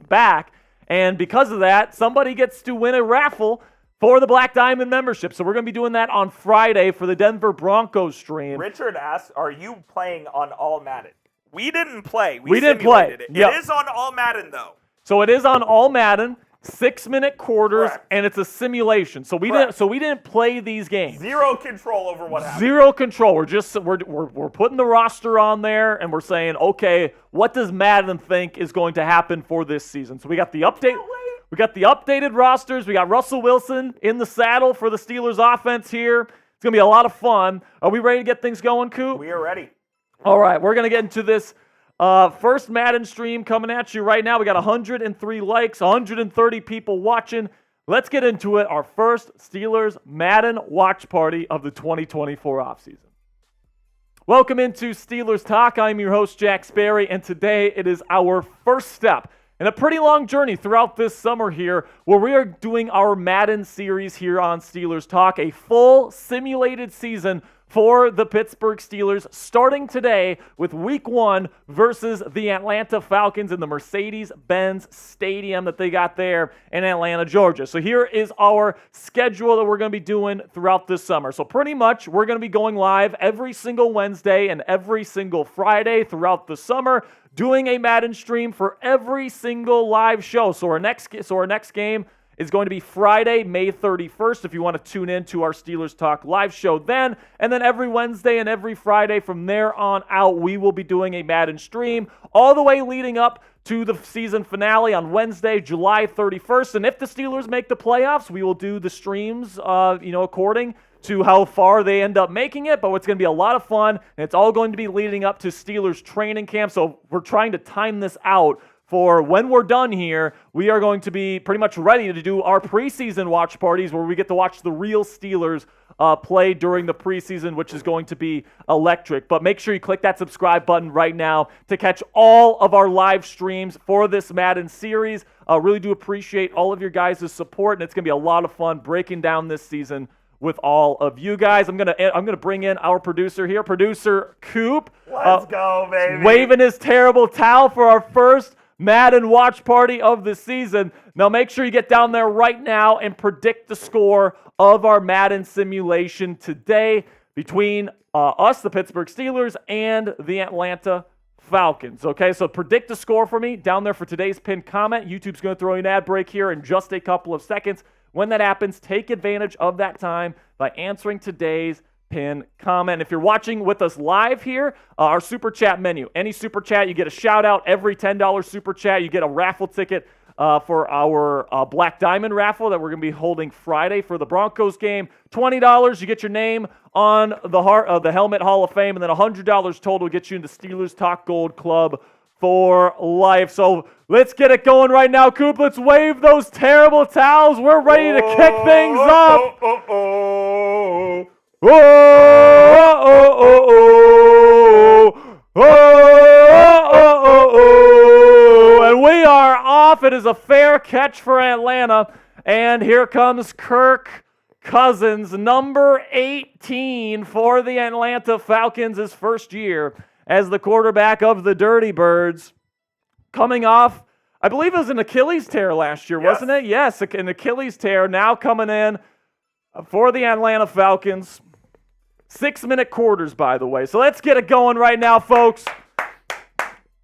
back. And because of that, somebody gets to win a raffle for the Black Diamond membership. So we're going to be doing that on Friday for the Denver Broncos stream. Richard asks, are you playing on All Madden? We didn't play. We didn't play. It. Yep. It is on All Madden, though. So it is on All Madden, 6-minute quarters, Correct. and it's a simulation. So we didn't play these games. Zero control over what happened. Zero control. We're putting the roster on there, and we're saying, okay, what does Madden think is going to happen for this season? So we got the update. We got the updated rosters. We got Russell Wilson in the saddle for the Steelers offense here. It's going to be a lot of fun. Are we ready to get things going, Coop? We are ready. All right, we're going to get into this first Madden stream coming at you right now. We got 103 likes, 130 people watching. Let's get into it. Our first Steelers Madden watch party of the 2024 offseason. Welcome into Steelers Talk. I'm your host, Jack Sperry, and today it is our first step in a pretty long journey throughout this summer here where we are doing our Madden series here on Steelers Talk, a full simulated season for the Pittsburgh Steelers starting today with Week 1 versus the Atlanta Falcons in the Mercedes-Benz Stadium that they got there in Atlanta, Georgia. So here is our schedule that we're going to be doing throughout this summer. So pretty much we're going to be going live every single Wednesday and every single Friday throughout the summer, doing a Madden stream for every single live show. So our next game is going to be Friday, May 31st, if you want to tune in to our Steelers Talk live show then. And then every Wednesday and every Friday from there on out, we will be doing a Madden stream all the way leading up to the season finale on Wednesday, July 31st. And if the Steelers make the playoffs, we will do the streams, according to how far they end up making it. But it's going to be a lot of fun, and it's all going to be leading up to Steelers training camp. So we're trying to time this out for when we're done here. We are going to be pretty much ready to do our preseason watch parties where we get to watch the real Steelers play during the preseason, which is going to be electric. But make sure you click that subscribe button right now to catch all of our live streams for this Madden series. Really do appreciate all of your guys' support, and it's going to be a lot of fun breaking down this season with all of you guys. I'm gonna bring in our producer here, producer Coop. Let's go, baby. Waving his terrible towel for our first Madden watch party of the season. Now make sure you get down there right now and predict the score of our Madden simulation today between us, the Pittsburgh Steelers, and the Atlanta Falcons. Okay, so predict the score for me down there for today's pinned comment. YouTube's going to throw you an ad break here in just a couple of seconds. When that happens, take advantage of that time by answering today's pinned comment. If you're watching with us live here, our super chat menu, any super chat, you get a shout out. Every $10 super chat, you get a raffle ticket for our Black Diamond raffle that we're going to be holding Friday for the Broncos game. $20, you get your name on the Helmet Hall of Fame, and then $100 total gets you into Steelers Talk Gold Club for life. So let's get it going right now, Coop. Let's wave those terrible towels. We're ready to kick things up. And we are off. It is a fair catch for Atlanta. And here comes Kirk Cousins, number 18 for the Atlanta Falcons, his first year as the quarterback of the Dirty Birds, coming off, I believe it was an Achilles tear last year, wasn't it? Yes, an Achilles tear, now coming in for the Atlanta Falcons. 6-minute quarters, by the way. So let's get it going right now, folks.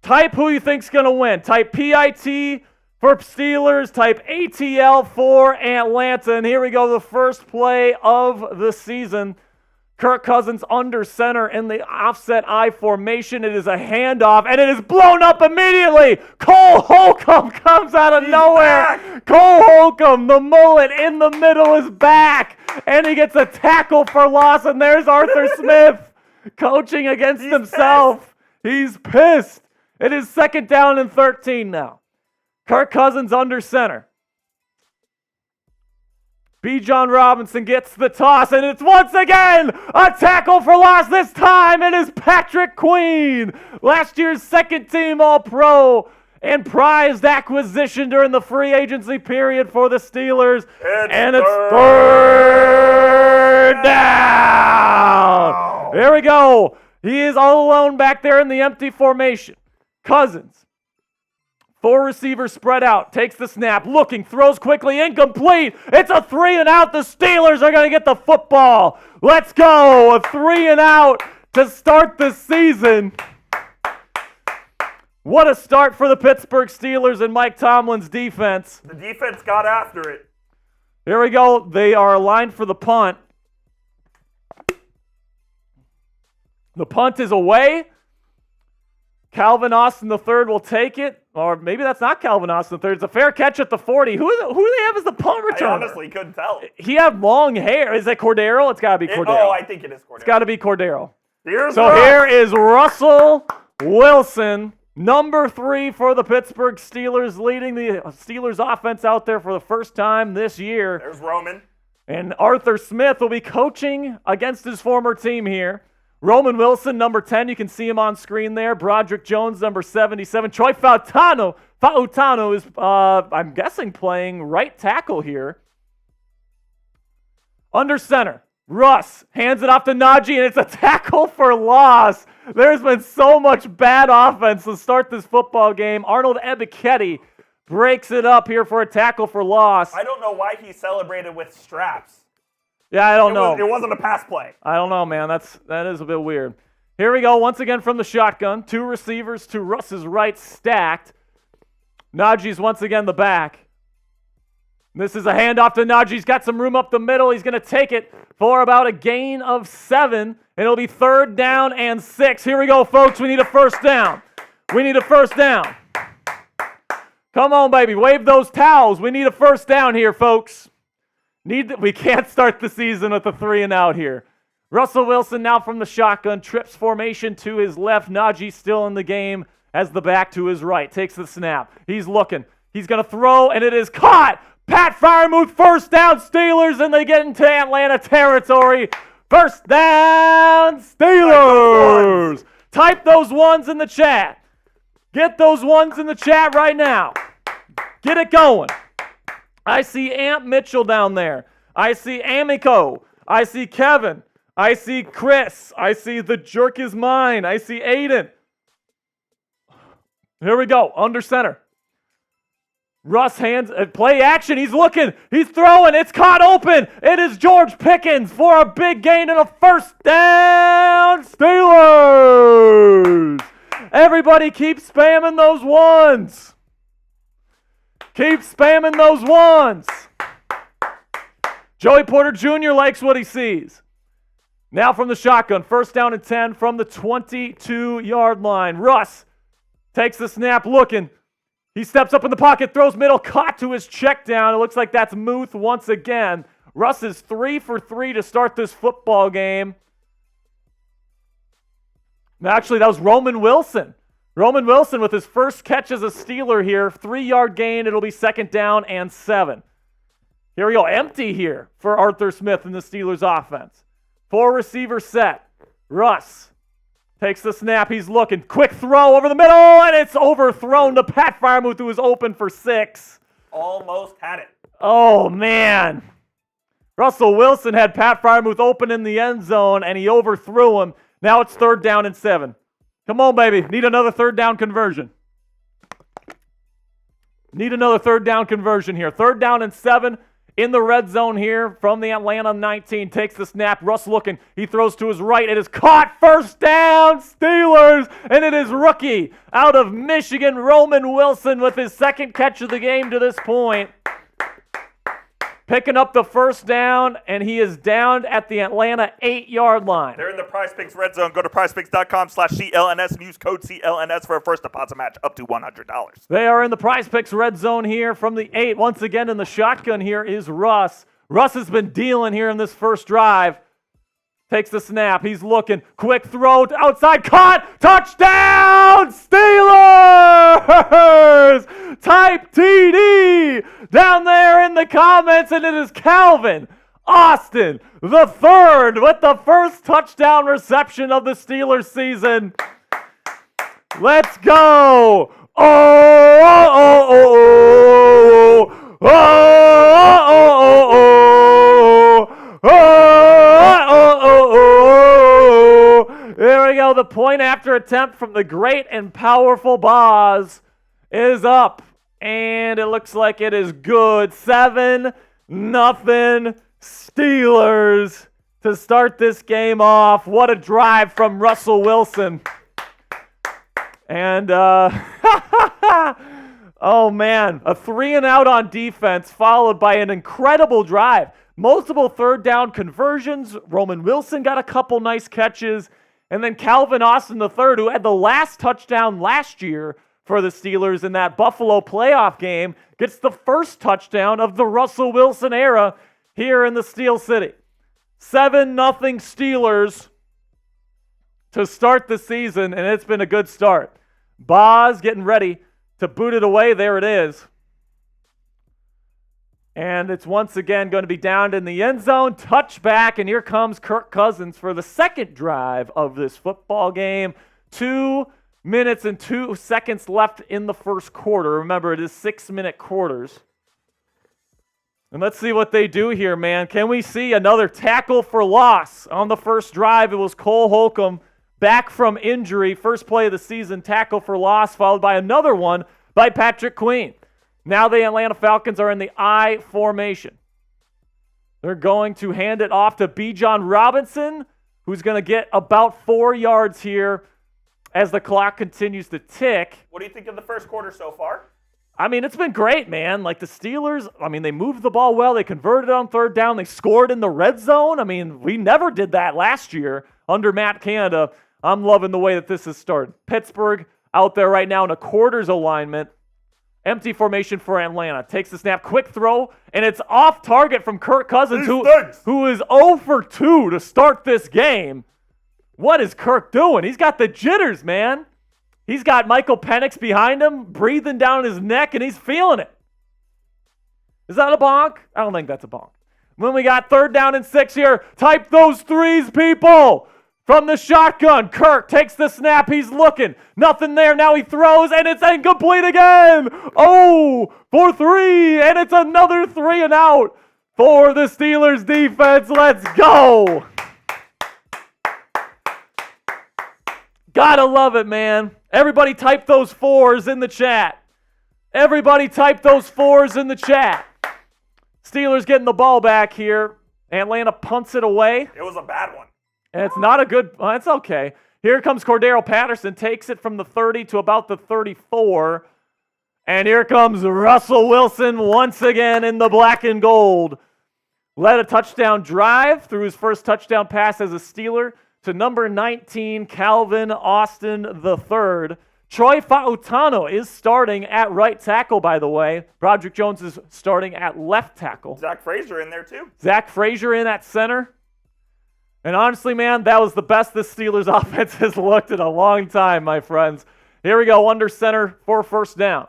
Type who you think's going to win. Type PIT for Steelers. Type ATL for Atlanta. And here we go, the first play of the season. Kirk Cousins under center in the offset I formation. It is a handoff, and it is blown up immediately. Cole Holcomb comes out of nowhere. Back. Cole Holcomb, the mullet in the middle, is back, and he gets a tackle for loss, and there's Arthur Smith coaching against himself. He's pissed. It is 2nd down and 13 now. Kirk Cousins under center. Bijan Robinson gets the toss, and it's once again a tackle for loss. This time it is Patrick Queen, last year's second-team All-Pro and prized acquisition during the free agency period for the Steelers. And it's third down. There we go. He is all alone back there in the empty formation. Cousins. 4 receivers spread out, takes the snap, looking, throws quickly, incomplete. It's a 3-and-out. The Steelers are going to get the football. Let's go. A 3-and-out to start the season. What a start for the Pittsburgh Steelers and Mike Tomlin's defense. The defense got after it. Here we go. They are aligned for the punt. The punt is away. Calvin Austin III will take it. Or maybe that's not Calvin Austin III. It's a fair catch at the 40. Who do they have as the punt returner? I honestly couldn't tell. He had long hair. Is it Cordero? It's got to be Cordero. I think it is Cordero. It's got to be Cordero. Here's here is Russell Wilson, number 3 for the Pittsburgh Steelers, leading the Steelers offense out there for the first time this year. There's Roman. And Arthur Smith will be coaching against his former team here. Roman Wilson, number 10, you can see him on screen there. Broderick Jones, number 77. Troy Fautano is, I'm guessing, playing right tackle here. Under center, Russ hands it off to Najee, and it's a tackle for loss. There's been so much bad offense to start this football game. Arnold Ebiketie breaks it up here for a tackle for loss. I don't know why he celebrated with straps. Yeah, I don't know. It wasn't a pass play. I don't know, man. That is a bit weird. Here we go. Once again from the shotgun. 2 receivers to Russ's right stacked. Najee's once again the back. This is a handoff to Najee. He's got some room up the middle. He's going to take it for about a gain of 7. And it'll be 3rd down and 6. Here we go, folks. We need a first down. We need a first down. Come on, baby. Wave those towels. We need a first down here, folks. We can't start the season with a 3-and-out here. Russell Wilson now from the shotgun, trips formation to his left. Najee still in the game as the back to his right. Takes the snap. He's looking. He's going to throw, and it is caught Pat Freiermuth, first down Steelers, and they get into Atlanta territory. First down Steelers. Type those ones in the chat. Get those ones in the chat right now. Get it going. I see Amp Mitchell down there. I see Amico. I see Kevin. I see Chris. I see The Jerk Is Mine. I see Aiden. Here we go. Under center. Russ hands, play action. He's looking. He's throwing. It's caught open. It is George Pickens for a big gain and a first down. Steelers. Everybody keep spamming those ones. Keep spamming those ones. Joey Porter Jr. likes what he sees. Now from the shotgun. First down and 10 from the 22-yard line. Russ takes the snap looking. He steps up in the pocket, throws middle, caught to his check down. It looks like that's Muth once again. Russ is 3 for 3 to start this football game. Actually, that was Roman Wilson. Roman Wilson with his first catch as a Steeler here. 3-yard gain. It'll be second down and 7. Here we go. Empty here for Arthur Smith in the Steelers offense. 4 receiver set. Russ takes the snap. He's looking. Quick throw over the middle, and it's overthrown to Pat Freiermuth, who was open for 6. Almost had it. Oh, man. Russell Wilson had Pat Freiermuth open in the end zone, and he overthrew him. Now it's third down and 7. Come on, baby. Need another third down conversion. Need another third down conversion here. Third down and 7. In the red zone here from the Atlanta 19. Takes the snap. Russ looking. He throws to his right. It is caught. First down, Steelers. And it is rookie out of Michigan, Roman Wilson, with his second catch of the game to this point. Picking up the first down, and he is down at the Atlanta 8-yard line. They're in the Prize Picks red zone. Go to prizepicks.com/CLNS and use code CLNS for a first deposit match up to $100. They are in the Prize Picks red zone here from the 8. Once again in the shotgun here is Russ. Russ has been dealing here in this first drive. Takes the snap. He's looking. Quick throw to outside. Caught. Touchdown Steelers! Type TD down there in the comments, and it is Calvin Austin the third with the first touchdown reception of the Steelers season. Let's go. Oh, oh, oh, oh, oh, oh, oh, oh, oh. There we go. The point after attempt from the great and powerful Boz is up. And it looks like it is good. 7-0 Steelers to start this game off. What a drive from Russell Wilson. And, oh man, a 3-and-out on defense followed by an incredible drive. Multiple third down conversions. Roman Wilson got a couple nice catches. And then Calvin Austin III, who had the last touchdown last year for the Steelers in that Buffalo playoff game, gets the first touchdown of the Russell Wilson era here in the Steel City. 7-0 Steelers to start the season, and it's been a good start. Boz getting ready to boot it away. There it is. And it's once again going to be down in the end zone. Touchback, and here comes Kirk Cousins for the second drive of this football game. 2 minutes and 2 seconds left in the first quarter. Remember, it is 6-minute quarters. And let's see what they do here, man. Can we see another tackle for loss on the first drive? It was Cole Holcomb back from injury. First play of the season, tackle for loss, followed by another one by Patrick Queen. Now the Atlanta Falcons are in the I formation. They're going to hand it off to Bijan Robinson, who's going to get about 4 yards here as the clock continues to tick. What do you think of the first quarter so far? I mean, it's been great, man. Like the Steelers, I mean, they moved the ball well. They converted on third down. They scored in the red zone. I mean, we never did that last year under Matt Canada. I'm loving the way that this has started. Pittsburgh out there right now in a quarters alignment. Empty formation for Atlanta. Takes the snap, quick throw, and it's off target from Kirk Cousins, who is 0 for 2 to start this game. What is Kirk doing? He's got the jitters, man. He's got Michael Penix behind him, breathing down his neck, and he's feeling it. Is that a bonk? I don't think that's a bonk. When we got 3rd down and 6 here, type those threes, people. From the shotgun, Kirk takes the snap. He's looking. Nothing there. Now he throws, and it's incomplete again. Oh, for 3, and it's another 3 and out for the Steelers defense. Let's go. Gotta love it, man. Everybody type those 4s in the chat. Everybody type those 4s in the chat. Steelers getting the ball back here. Atlanta punts it away. It was a bad one. And it's not a good, it's okay. Here comes Cordero Patterson, takes it from the 30 to about the 34. And here comes Russell Wilson once again in the black and gold. Led a touchdown drive through his first touchdown pass as a Steeler to number 19, Calvin Austin III. Troy Fautano is starting at right tackle, by the way. Broderick Jones is starting at left tackle. Zach Frazier in there, too. Zach Frazier in at center. And honestly, man, that was the best this Steelers offense has looked in a long time, my friends. Here we go, under center for 1st down.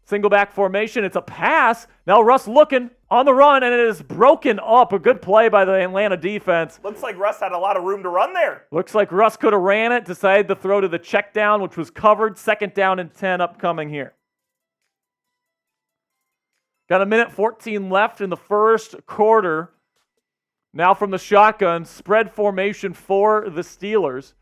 Single back formation. It's a pass. Now Russ looking on the run, and it is broken up. A good play by the Atlanta defense. Looks like Russ had a lot of room to run there. Looks like Russ could have ran it. Decided to throw to the check down, which was covered. 2nd down and 10 upcoming here. Got a minute 14 left in the first quarter. Now from the shotgun, spread formation for the Steelers.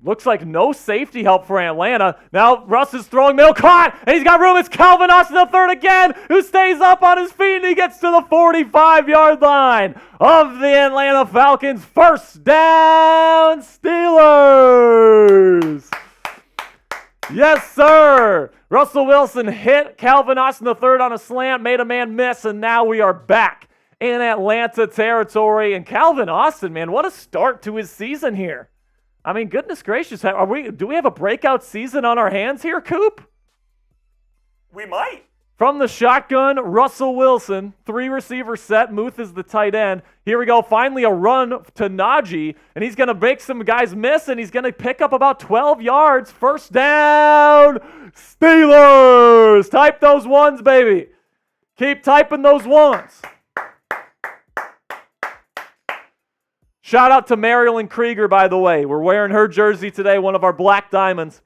Looks like no safety help for Atlanta. Now Russ is throwing middle, caught, and he's got room. It's Calvin Austin III again, who stays up on his feet, and he gets to the 45-yard line of the Atlanta Falcons. 1st down, Steelers. Yes, sir. Russell Wilson hit Calvin Austin III on a slant, made a man miss, and now we are back in Atlanta territory. And Calvin Austin, man, what a start to his season here. I mean, goodness gracious, do we have a breakout season on our hands here, Coop? We might. From the shotgun, Russell Wilson, 3-receiver set. Muth is the tight end. Here we go, finally a run to Najee, and he's going to make some guys miss, and he's going to pick up about 12 yards. 1st down, Steelers. Type those 1s, baby. Keep typing those 1s. Shout out to Marilyn Krieger, by the way. We're wearing her jersey today, one of our black diamonds.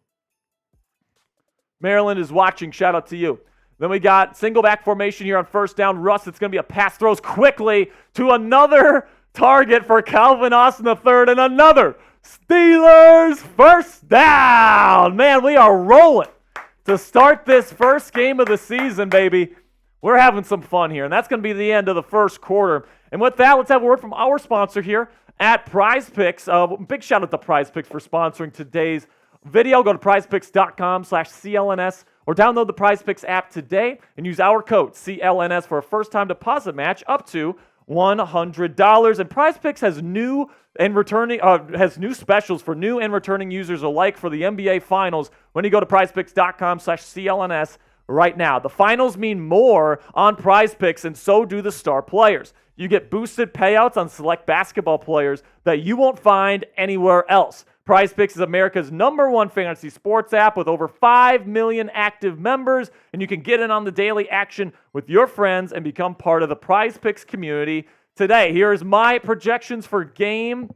Marilyn is watching. Shout out to you. Then we got single back formation here on 1st down. Russ, it's going to be a pass, throws quickly to another target for Calvin Austin III, and another Steelers 1st down. Man, we are rolling to start this first game of the season, baby. We're having some fun here, and that's going to be the end of the first quarter. And with that, let's have a word from our sponsor here at Prize Picks. Big shout out to Prize Picks for sponsoring today's video. Go to prizepicks.com/CLNS or download the Prize Picks app today and use our code CLNS for a first-time deposit match up to $100. And Prize Picks has new specials for new and returning users alike for the NBA Finals when you go to prizepicks.com/CLNS right now. The finals mean more on Prize Picks, and so do the star players. You get boosted payouts on select basketball players that you won't find anywhere else. Prize Picks is America's #1 fantasy sports app with over 5 million active members, and you can get in on the daily action with your friends and become part of the Prize Picks community today. Here's my projections for game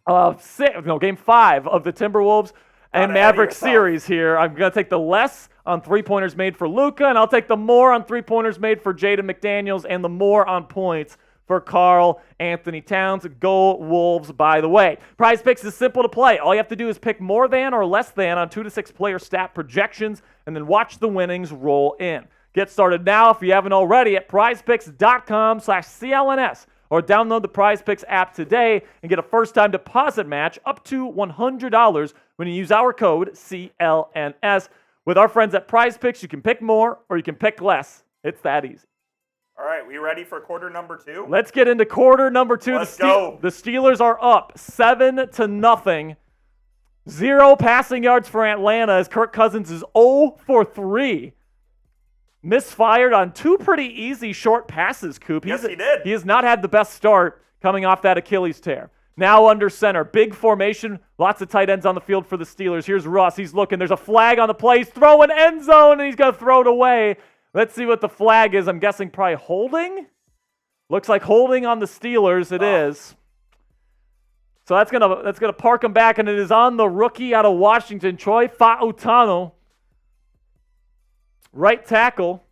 5 of the Timberwolves and Mavericks series here. I'm going to take the less on three-pointers made for Luka, and I'll take the more on three-pointers made for Jaden McDaniels and the more on points for Karl Anthony Towns. Go Wolves, by the way. Prize Picks is simple to play. All you have to do is pick more than or less than on 2 to 6 player stat projections and then watch the winnings roll in. Get started now if you haven't already at prizepicks.com/CLNS or download the Prize Picks app today and get a first-time deposit match up to $100 when you use our code CLNS. With our friends at Prize Picks, you can pick more or you can pick less. It's that easy. All right, we ready for quarter number 2? Let's get into quarter number 2. Let's go. The Steelers are up 7-0. 0 passing yards for Atlanta as Kirk Cousins is 0 for 3. Misfired on 2 pretty easy short passes, Coop. Yes, he did. He has not had the best start coming off that Achilles tear. Now under center. Big formation. Lots of tight ends on the field for the Steelers. Here's Russ. He's looking. There's a flag on the play. He's throwing end zone, and he's going to throw it away. Let's see what the flag is. I'm guessing probably holding. Looks like holding on the Steelers. It is. So that's gonna park him back, and it is on the rookie out of Washington, Troy Fautano. Right tackle.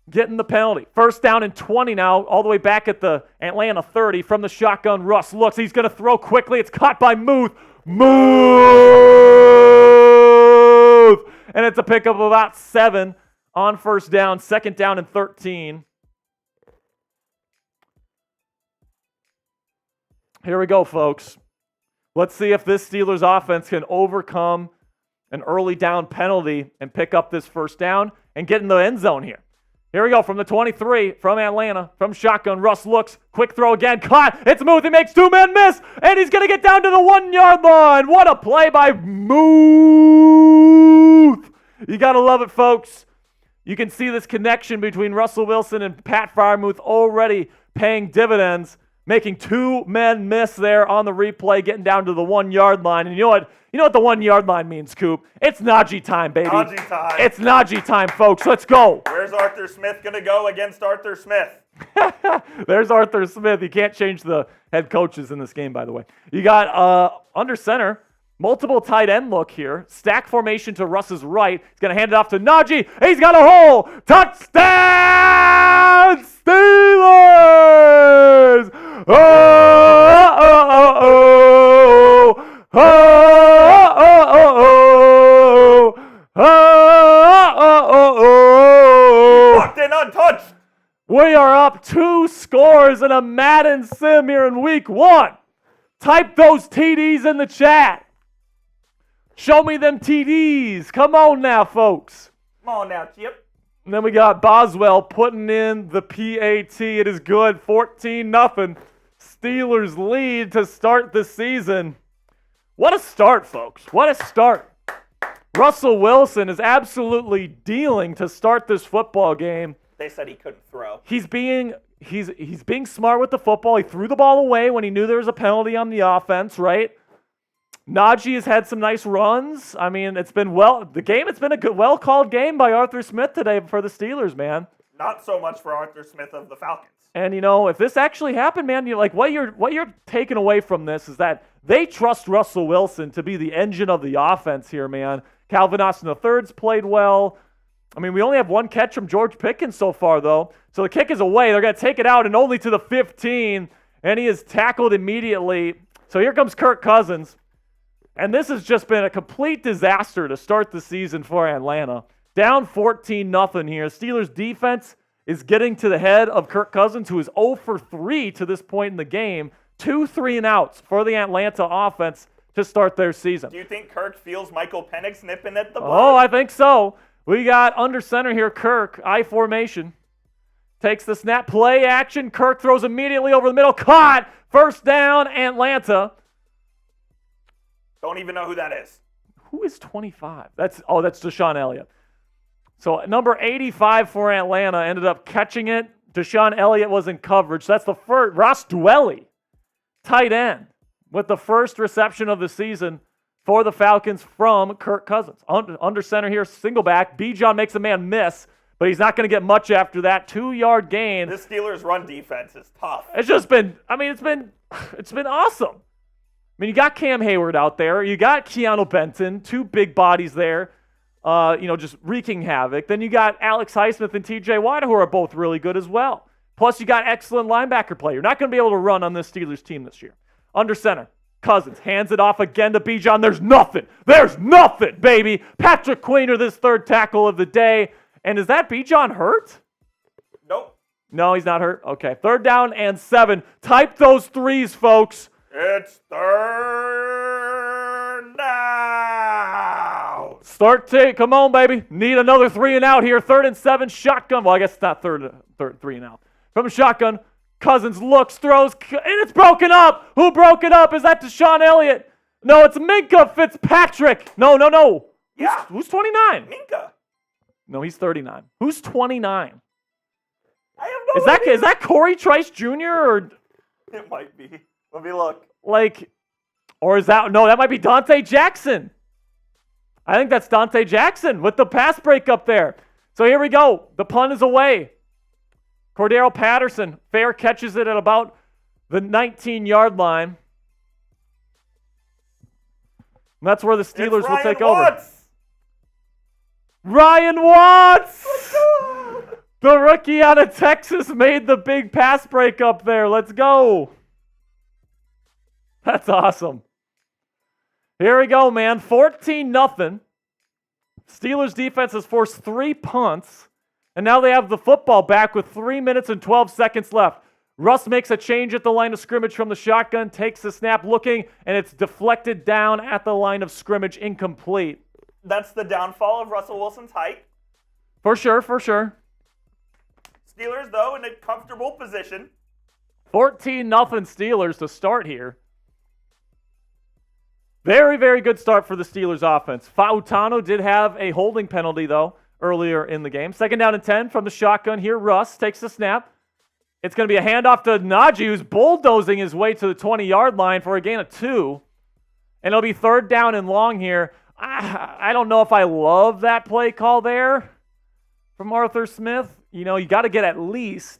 Getting the penalty. First down and 20 now, all the way back at the Atlanta 30 from the shotgun. Russ looks. He's going to throw quickly. It's caught by Muth. And it's a pickup of about 7 on first down. Second down and 13. Here we go, folks. Let's see if this Steelers offense can overcome an early down penalty and pick up this first down and get in the end zone here. Here we go from the 23 from Atlanta, from shotgun. Russ looks, quick throw again, caught. It's Muth. He makes 2-man miss, and he's going to get down to the 1-yard line. What a play by Muth. You got to love it, folks. You can see this connection between Russell Wilson and Pat Freiermuth already paying dividends, making 2 men miss there on the replay, getting down to the 1-yard line. And you know what? You know what the 1-yard line means, Coop? It's Najee time, baby. Najee time. It's Najee time, folks. Let's go. Where's Arthur Smith going to go against Arthur Smith? There's Arthur Smith. You can't change the head coaches in this game, by the way. You got under center, multiple tight end look here. Stack formation to Russ's right. He's going to hand it off to Najee. He's got a hole. Touchdown, Steelers! Locked in untouched. We are up 2 scores in a Madden sim here in week 1. Type those TDs in the chat. Show me them TDs. Come on now, folks. Come on now, Chip. And then we got Boswell putting in the PAT. It is good. 14-0. Steelers lead to start the season. What a start, folks. What a start. Russell Wilson is absolutely dealing to start this football game. They said he couldn't throw. He's being smart with the football. He threw the ball away when he knew there was a penalty on the offense, right? Najee has had some nice runs. I mean, it's been a good, well-called game by Arthur Smith today for the Steelers, man. Not so much for Arthur Smith of the Falcons. And, if this actually happened, man, what you're taking away from this is that they trust Russell Wilson to be the engine of the offense here, man. Calvin Austin III's played well. I mean, we only have 1 catch from George Pickens so far, though. So the kick is away. They're going to take it out and only to the 15, and he is tackled immediately. So here comes Kirk Cousins. And this has just been a complete disaster to start the season for Atlanta. Down 14-0 here. Steelers defense is getting to the head of Kirk Cousins, who is 0 for 3 to this point in the game. 2 3-and-outs for the Atlanta offense to start their season. Do you think Kirk feels Michael Penix nipping at the butt? Oh, I think so. We got under center here, Kirk, I formation. Takes the snap, play action. Kirk throws immediately over the middle. Caught. First down, Atlanta. Don't even know who that is. Who is 25? That's Deshaun Elliott. So number 85 for Atlanta ended up catching it. Deshaun Elliott was in coverage. So that's the first. Ross Dwelly, tight end, with the first reception of the season for the Falcons from Kirk Cousins. Under center here, single back. Bijan makes a man miss, but he's not going to get much after that. 2-yard gain. This Steelers run defense is tough. It's just been, it's been awesome. I mean, you got Cam Hayward out there. You got Keanu Benton, 2 big bodies there, just wreaking havoc. Then you got Alex Highsmith and TJ Watt, who are both really good as well. Plus, you got excellent linebacker play. You're not going to be able to run on this Steelers team this year. Under center, Cousins hands it off again to Bijan. There's nothing, baby. Patrick Queener, this third tackle of the day. And is that Bijan hurt? Nope. No, he's not hurt. Okay, 3rd down and 7. Type those 3s, folks. It's 3rd down. Come on, baby. Need another 3-and-out here. 3rd and 7, shotgun. Well, I guess it's not third 3-and-out. From a shotgun, Cousins looks, throws, and it's broken up. Who broke it up? Is that Deshaun Elliott? No, it's Minkah Fitzpatrick. No. Yeah. Who's 29? Minkah. No, he's 39. Who's 29? I have no idea. Is that Corey Trice Jr. or? It might be. Let me look. Or is that, no, that might be Dante Jackson. I think that's Dante Jackson with the pass break up there. So here we go. The punt is away. Cordero Patterson fair catches it at about the 19-yard line. And that's where the Steelers will take over. Ryan Watts! The rookie out of Texas made the big pass break up there. Let's go. That's awesome. Here we go, man. 14-0. Steelers defense has forced 3 punts, and now they have the football back with 3 minutes and 12 seconds left. Russ makes a change at the line of scrimmage from the shotgun, takes the snap looking, and it's deflected down at the line of scrimmage, incomplete. That's the downfall of Russell Wilson's height. For sure, for sure. Steelers, though, in a comfortable position. 14-0 Steelers to start here. Very, very good start for the Steelers offense. Fautano did have a holding penalty, though, earlier in the game. 2nd down and 10 from the shotgun here. Russ takes the snap. It's going to be a handoff to Najee, who's bulldozing his way to the 20-yard line for a gain of 2. And it'll be 3rd down and long here. I don't know if I love that play call there from Arthur Smith. You know, you got to get at least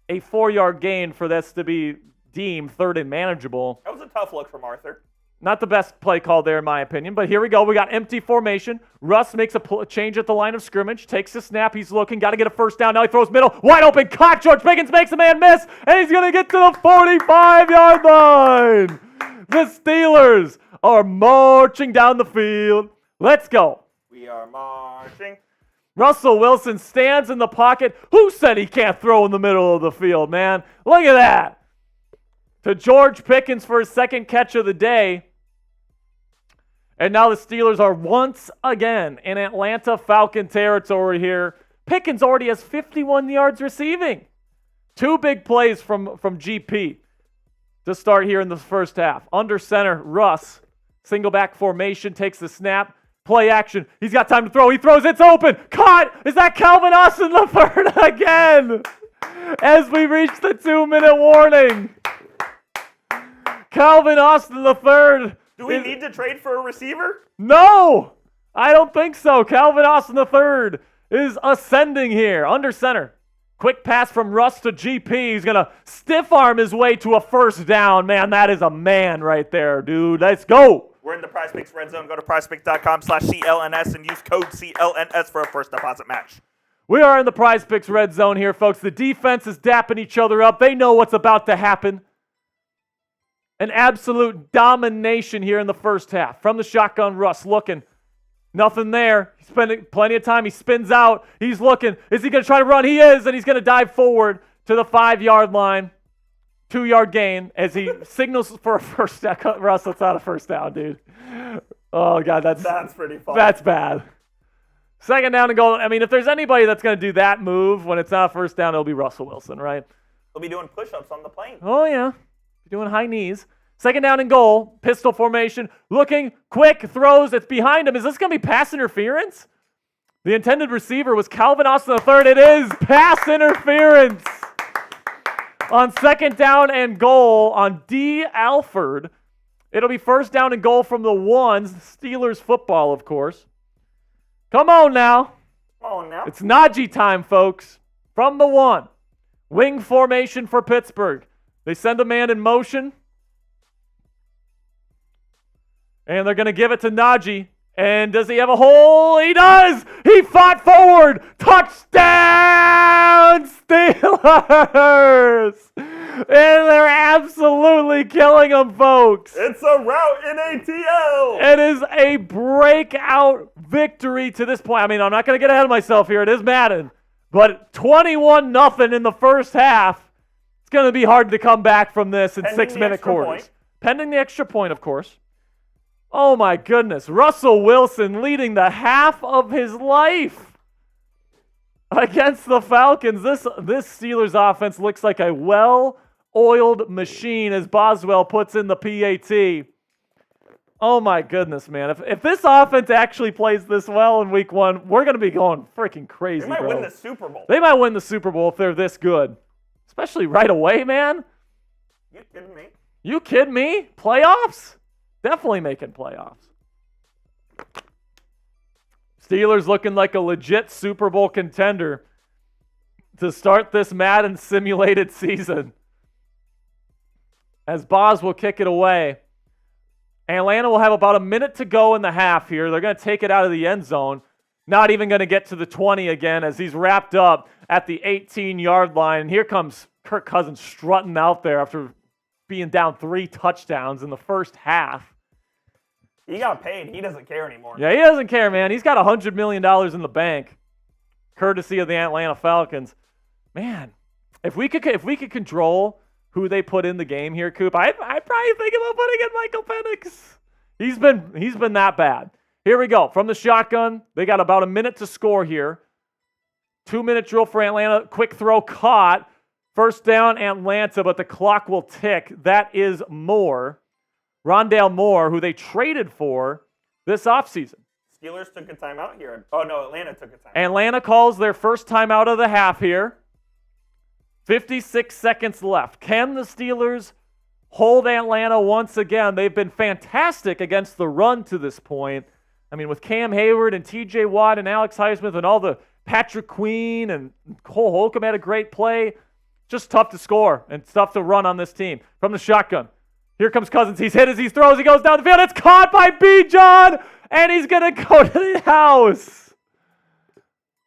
a 4-yard gain for this to be deemed 3rd and manageable. That was a tough look from Arthur. Not the best play call there, in my opinion. But here we go. We got empty formation. Russ makes a change at the line of scrimmage. Takes the snap. He's looking. Got to get a 1st down. Now he throws middle. Wide open. Caught. George Pickens makes a man miss. And he's going to get to the 45-yard line. The Steelers are marching down the field. Let's go. We are marching. Russell Wilson stands in the pocket. Who said he can't throw in the middle of the field, man? Look at that. To George Pickens for his 2nd catch of the day. And now the Steelers are once again in Atlanta Falcon territory here. Pickens already has 51 yards receiving. 2 big plays from GP to start here in the first half. Under center, Russ. Single back formation, takes the snap. Play action. He's got time to throw. He throws. It's open. Caught. Is that Calvin Austin III again? As we reach the 2-minute warning. Calvin Austin III. Do we need to trade for a receiver? No, I don't think so. Calvin Austin III is ascending here. Under center. Quick pass from Russ to GP. He's going to stiff arm his way to a 1st down. Man, that is a man right there, dude. Let's go. We're in the Prize Picks Red Zone. Go to prizepicks.com/CLNS and use code CLNS for a first deposit match. We are in the Prize Picks Red Zone here, folks. The defense is dapping each other up. They know what's about to happen. An absolute domination here in the first half. From the shotgun, Russ looking. Nothing there. He's spending plenty of time. He spins out. He's looking. Is he going to try to run? He is, and he's going to dive forward to the 5-yard line. 2-yard gain as he signals for a 1st down. Russ, that's not a 1st down, dude. Oh, God, that's pretty fun. That's bad. 2nd down and goal. I mean, if there's anybody that's going to do that move when it's not a 1st down, it'll be Russell Wilson, right? He'll be doing push-ups on the plane. Oh, yeah. Doing high knees. 2nd down and goal. Pistol formation. Looking. Quick. Throws. It's behind him. Is this going to be pass interference? The intended receiver was Calvin Austin III. It is pass interference. On 2nd down and goal on D. Alford. It'll be 1st down and goal from the 1s. Steelers football, of course. Come on now. Come on now. It's Najee time, folks. From the 1. Wing formation for Pittsburgh. They send a man in motion. And they're going to give it to Najee. And does he have a hole? He does! He fought forward! Touchdown, Steelers! And they're absolutely killing them, folks. It's a rout in ATL. It is a breakout victory to this point. I mean, I'm not going to get ahead of myself here. It is Madden. But 21-0 in the first half. It's going to be hard to come back from this in 6-minute quarters. Pending the extra point, of course. Oh, my goodness. Russell Wilson leading the half of his life against the Falcons. This Steelers offense looks like a well-oiled machine, as Boswell puts in the PAT. Oh, my goodness, man. If this offense actually plays this well in week 1, we're going to be going freaking crazy, They might bro. win the Super Bowl. They might win the Super Bowl if they're this good. Especially right away, man. You kidding me? You kidding me? Playoffs? Definitely making playoffs. Steelers looking like a legit Super Bowl contender to start this Madden simulated season. As Boz will kick it away. Atlanta will have about a minute to go in the half here. They're going to take it out of the end zone. Not even going to get to the 20 again as he's wrapped up at the 18-yard line. And here comes Kirk Cousins strutting out there after being down 3 touchdowns in the first half. He got paid. He doesn't care anymore. Yeah, he doesn't care, man. He's got $100 million in the bank, courtesy of the Atlanta Falcons. Man, if we could control who they put in the game here, Coop, I'd probably think about putting in Michael Penix. He's been that bad. Here we go. From the shotgun, they got about a minute to score here. 2-minute drill for Atlanta. Quick throw caught. First down, Atlanta, but the clock will tick. That is Moore. Rondale Moore, who they traded for this offseason. Steelers took a timeout here. Oh, no, Atlanta took a timeout. Atlanta calls their first timeout of the half here. 56 seconds left. Can the Steelers hold Atlanta once again? They've been fantastic against the run to this point. I mean, with Cam Hayward and TJ Watt and Alex Highsmith and all the Patrick Queen and Cole Holcomb had a great play. Just tough to score and tough to run on this team. From the shotgun. Here comes Cousins. He's hit as he throws. He goes down the field. It's caught by Bijan, and he's going to go to the house.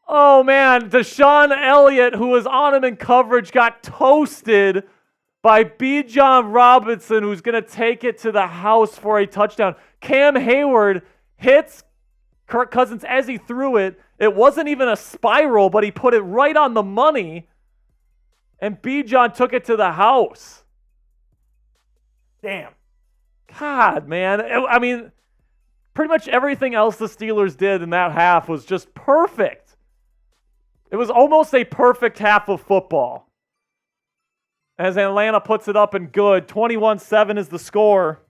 Oh, man. Deshaun Elliott, who was on him in coverage, got toasted by Bijan Robinson, who's going to take it to the house for a touchdown. Cam Hayward hits Kirk Cousins as he threw it. It wasn't even a spiral, but he put it right on the money, and Bijan took it to the house. Damn. God, man. I mean, pretty much everything else the Steelers did in that half was just perfect. It was almost a perfect half of football. As Atlanta puts it up and good. 21-7 is the score.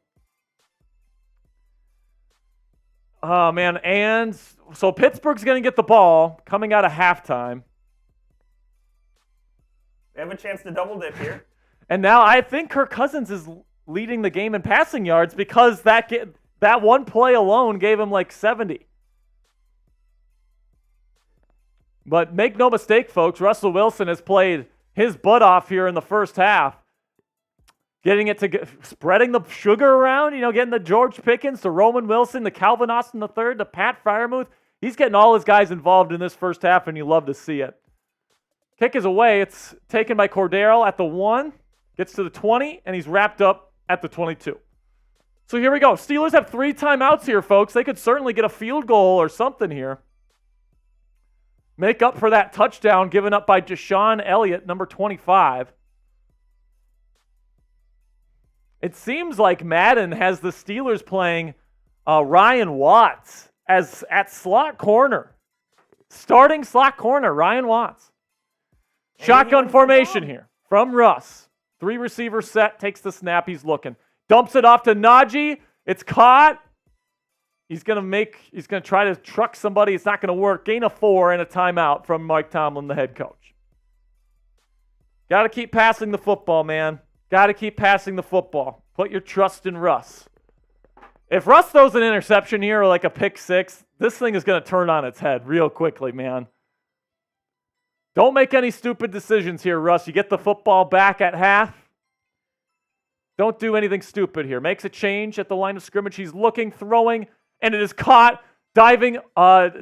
Oh, man. And so Pittsburgh's going to get the ball coming out of halftime. They have a chance to double dip here. And now I think Kirk Cousins is leading the game in passing yards because that one play alone gave him like 70. But make no mistake, folks, Russell Wilson has played his butt off here in the first half. Getting it to spreading the sugar around, getting the George Pickens to Roman Wilson, to Calvin Austin III, to Pat Freiermuth. He's getting all his guys involved in this first half, and you love to see it. Kick is away. It's taken by Cordero at the 1. Gets to the 20, and he's wrapped up at the 22. So here we go. Steelers have 3 timeouts here, folks. They could certainly get a field goal or something here. Make up for that touchdown given up by Deshaun Elliott, number 25. It seems like Madden has the Steelers playing Ryan Watts at slot corner. Starting slot corner, Ryan Watts. Shotgun formation here from Russ. 3 receiver set, takes the snap, he's looking. Dumps it off to Najee. It's caught. He's going to try to truck somebody. It's not going to work. Gain of 4 and a timeout from Mike Tomlin, the head coach. Got to keep passing the football, man. Got to keep passing the football. Put your trust in Russ. If Russ throws an interception here or like a pick 6, this thing is going to turn on its head real quickly, man. Don't make any stupid decisions here, Russ. You get the football back at half. Don't do anything stupid here. Makes a change at the line of scrimmage. He's looking, throwing, and it is caught. Diving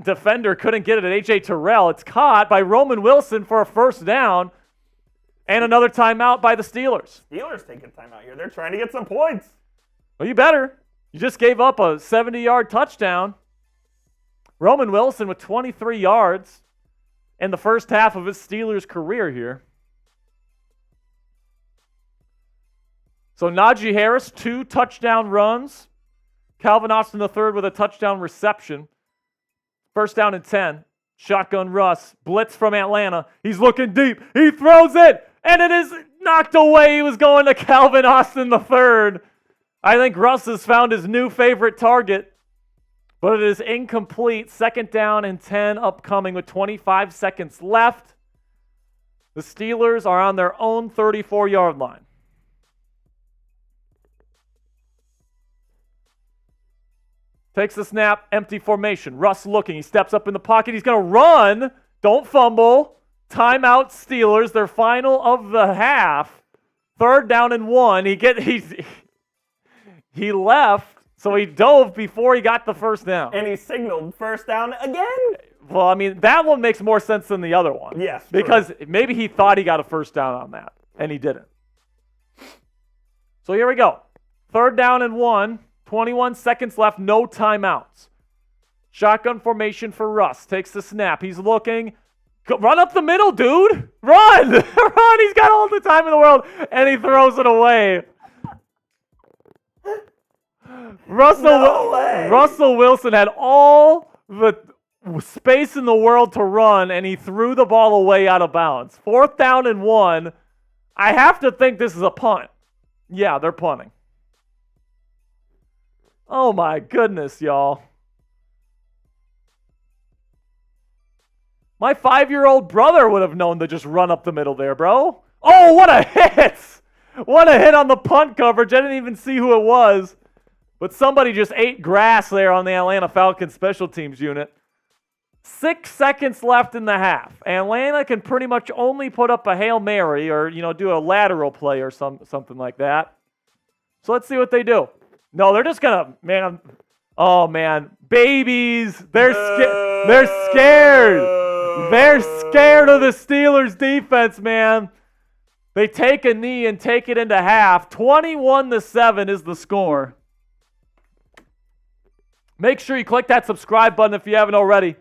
defender couldn't get it at A.J. Terrell. It's caught by Roman Wilson for a first down. And another timeout by the Steelers. Steelers taking timeout here. They're trying to get some points. Well, you better. You just gave up a 70-yard touchdown. Roman Wilson with 23 yards in the first half of his Steelers career here. So Najee Harris, 2 touchdown runs. Calvin Austin III with a touchdown reception. First down and 10. Shotgun Russ. Blitz from Atlanta. He's looking deep. He throws it. And it is knocked away. He was going to Calvin Austin III. I think Russ has found his new favorite target. But it is incomplete. Second down and 10 upcoming with 25 seconds left. The Steelers are on their own 34-yard line. Takes the snap, empty formation. Russ looking. He steps up in the pocket. He's going to run. Don't fumble. Timeout Steelers. Their final of the half. 3rd down and 1. He left, so he dove before he got the first down. And he signaled first down again? Well, I mean, that one makes more sense than the other one. Yes. Because maybe he thought he got a first down on that, and he didn't. So here we go. 3rd down and 1. 21 seconds left, no timeouts. Shotgun formation for Russ. Takes the snap. He's looking. Run up the middle, dude. Run. Run. He's got all the time in the world, and he throws it away. Russell Wilson had all the space in the world to run, and he threw the ball away out of bounds. 4th down and 1. I have to think this is a punt. Yeah, they're punting. Oh, my goodness, y'all. My 5-year-old brother would have known to just run up the middle there, bro. Oh, what a hit! What a hit on the punt coverage. I didn't even see who it was. But somebody just ate grass there on the Atlanta Falcons special teams unit. 6 seconds left in the half. Atlanta can pretty much only put up a Hail Mary or, do a lateral play or something like that. So let's see what they do. No, they're just going to, oh, man. Babies. They're scared. They're scared of the Steelers defense, man. They take a knee and take it into half. 21-7 is the score. Make sure you click that subscribe button if you haven't already.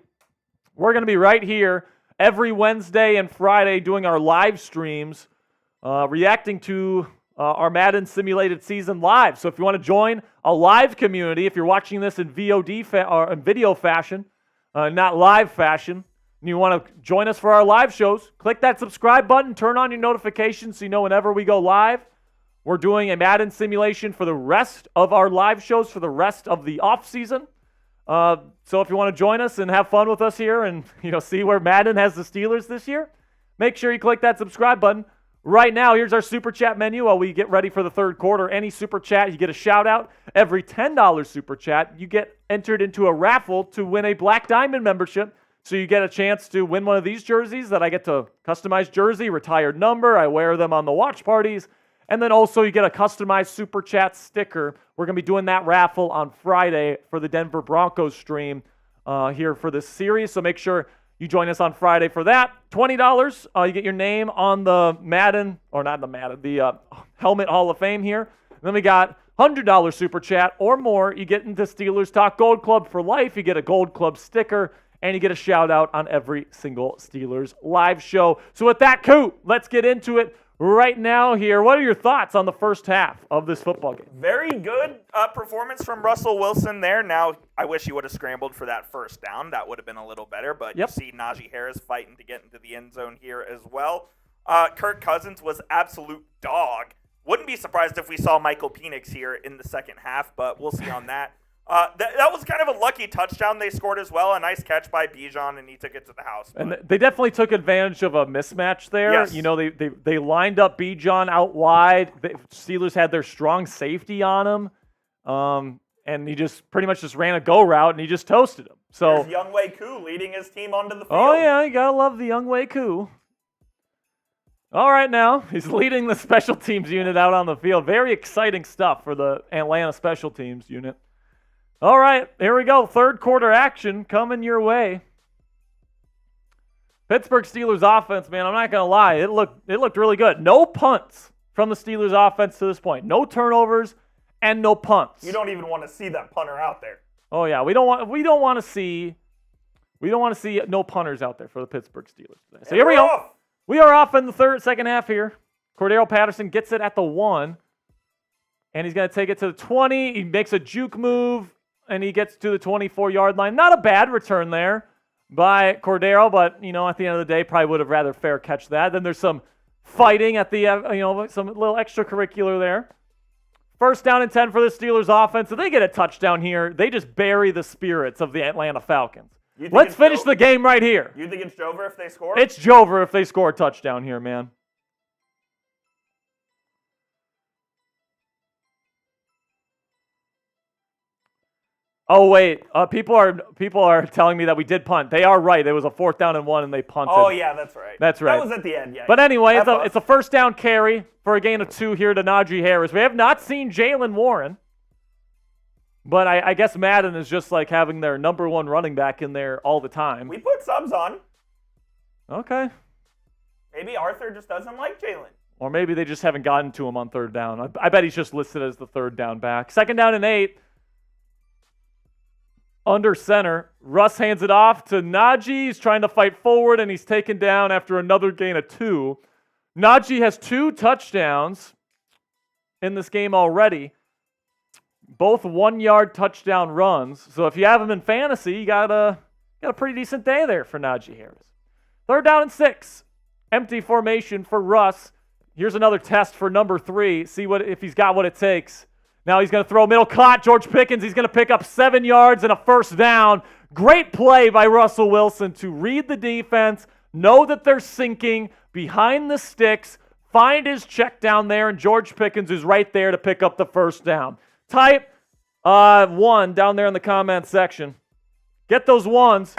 We're going to be right here every Wednesday and Friday doing our live streams, reacting to our Madden simulated season live. So if you want to join a live community, if you're watching this in VOD or in video fashion, not live fashion, and you want to join us for our live shows, click that subscribe button, turn on your notifications so you know whenever we go live. We're doing a Madden simulation for the rest of our live shows for the rest of the off season. So if you want to join us and have fun with us here and see where Madden has the Steelers this year, make sure you click that subscribe button. Right now, here's our Super Chat menu while we get ready for the third quarter. Any Super Chat, you get a shout-out. Every $10 Super Chat, you get entered into a raffle to win a Black Diamond membership. So you get a chance to win one of these jerseys that I get to customize jersey, retired number. I wear them on the watch parties. And then also you get a customized Super Chat sticker. We're going to be doing that raffle on Friday for the Denver Broncos stream here for this series. So make sure you join us on Friday for that. $20, you get your name on the Madden, or not the Madden, the Helmet Hall of Fame here. And then we got $100 Super Chat or more. You get into Steelers Talk Gold Club for life. You get a Gold Club sticker, and you get a shout-out on every single Steelers live show. So with that, Coop, let's get into it right now here. What are your thoughts on the first half of this football game? Very good performance from Russell Wilson there. Now, I wish he would have scrambled for that first down. That would have been a little better, but you see Najee Harris fighting to get into the end zone here as well. Kirk Cousins was absolute dog. Wouldn't be surprised if we saw Michael Penix here in the second half, but we'll see on that. That was kind of a lucky touchdown they scored as well. A nice catch by Bijan, and he took it to the house. But. And they definitely took advantage of a mismatch there. Yes. They lined up Bijan out wide. The Steelers had their strong safety on him, and he just pretty much just ran a go route, and he just toasted him. So there's Young Wei Koo leading his team onto the field. Oh, yeah, you got to love the Young Wei Koo. All right, now he's leading the special teams unit out on the field. Very exciting stuff for the Atlanta special teams unit. All right, here we go. Third quarter action coming your way. Pittsburgh Steelers offense, man, I'm not going to lie. It looked really good. No punts from the Steelers offense to this point. No turnovers and no punts. You don't even want to see that punter out there. Oh yeah, we don't want to see no punters out there for the Pittsburgh Steelers today. So here we go. We are off in the second half here. Cordero Patterson gets it at the 1, and he's going to take it to the 20. He makes a juke move. And he gets to the 24-yard line. Not a bad return there by Cordero, but, at the end of the day, probably would have rather fair catch that. Then there's some fighting at the, some little extracurricular there. First down and 10 for the Steelers offense. So they get a touchdown here. They just bury the spirits of the Atlanta Falcons. Let's finish the game right here. You think it's Jover if they score? It's Jover if they score a touchdown here, man. Oh wait, people are telling me that we did punt. They are right. It was a 4th down and 1, and they punted. Oh yeah, that's right. That's right. That was at the end. Yeah. But anyway, Have it's a first down carry for a gain of 2 here to Najee Harris. We have not seen Jalen Warren, but I guess Madden is just like having their number 1 running back in there all the time. We put subs on. Okay. Maybe Arthur just doesn't like Jalen. Or maybe they just haven't gotten to him on 3rd down. I bet he's just listed as the 3rd down back. 2nd down and 8. Under center, Russ hands it off to Najee. He's trying to fight forward, and he's taken down after another gain of 2. Najee has 2 touchdowns in this game already, both 1-yard touchdown runs. So if you have him in fantasy, you got a pretty decent day there for Najee Harris. 3rd down and 6, empty formation for Russ. Here's another test for number 3. See if he's got what it takes. Now he's going to throw middle caught. George Pickens, he's going to pick up 7 yards and a 1st down. Great play by Russell Wilson to read the defense, know that they're sinking behind the sticks, find his check down there, and George Pickens is right there to pick up the 1st down. Type 1 down there in the comment section. Get those 1s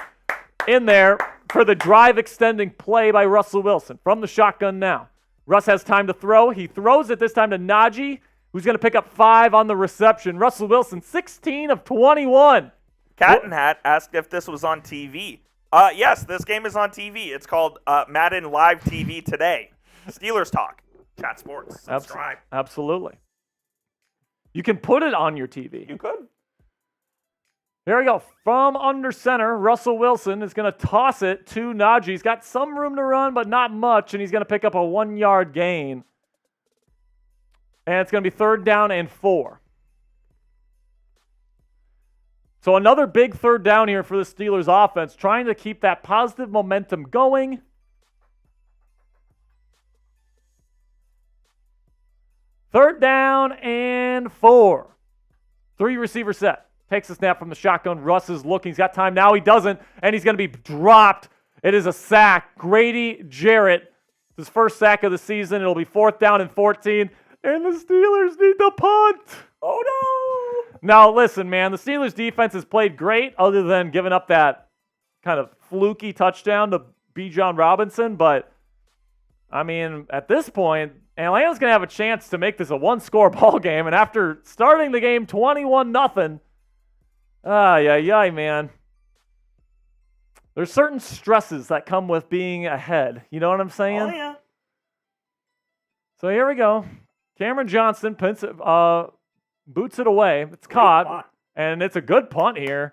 in there for the drive extending play by Russell Wilson from the shotgun now. Russ has time to throw. He throws it this time to Najee, who's going to pick up 5 on the reception. Russell Wilson, 16 of 21. Cat and Hat asked if this was on TV. Yes, this game is on TV. It's called Madden Live TV today. Steelers Talk. Chat Sports. Subscribe. Absolutely. You can put it on your TV. You could. Here we go. From under center, Russell Wilson is going to toss it to Najee. He's got some room to run, but not much, and he's going to pick up a 1-yard gain. And it's going to be 3rd down and 4. So another big 3rd down here for the Steelers offense, trying to keep that positive momentum going. Third down and 4. 3 receiver set. Takes a snap from the shotgun. Russ is looking. He's got time now. He doesn't, and he's going to be dropped. It is a sack. Grady Jarrett, his first sack of the season. It'll be 4th down and 14. And the Steelers need to punt. Oh, no. Now, listen, man. The Steelers defense has played great other than giving up that kind of fluky touchdown to Bijan Robinson. But, I mean, at this point, Atlanta's going to have a chance to make this a 1-score ball game. And after starting the game 21-0, man. There's certain stresses that come with being ahead. You know what I'm saying? Oh, yeah. So here we go. Cameron Johnston boots it away. It's caught, and it's a good punt here.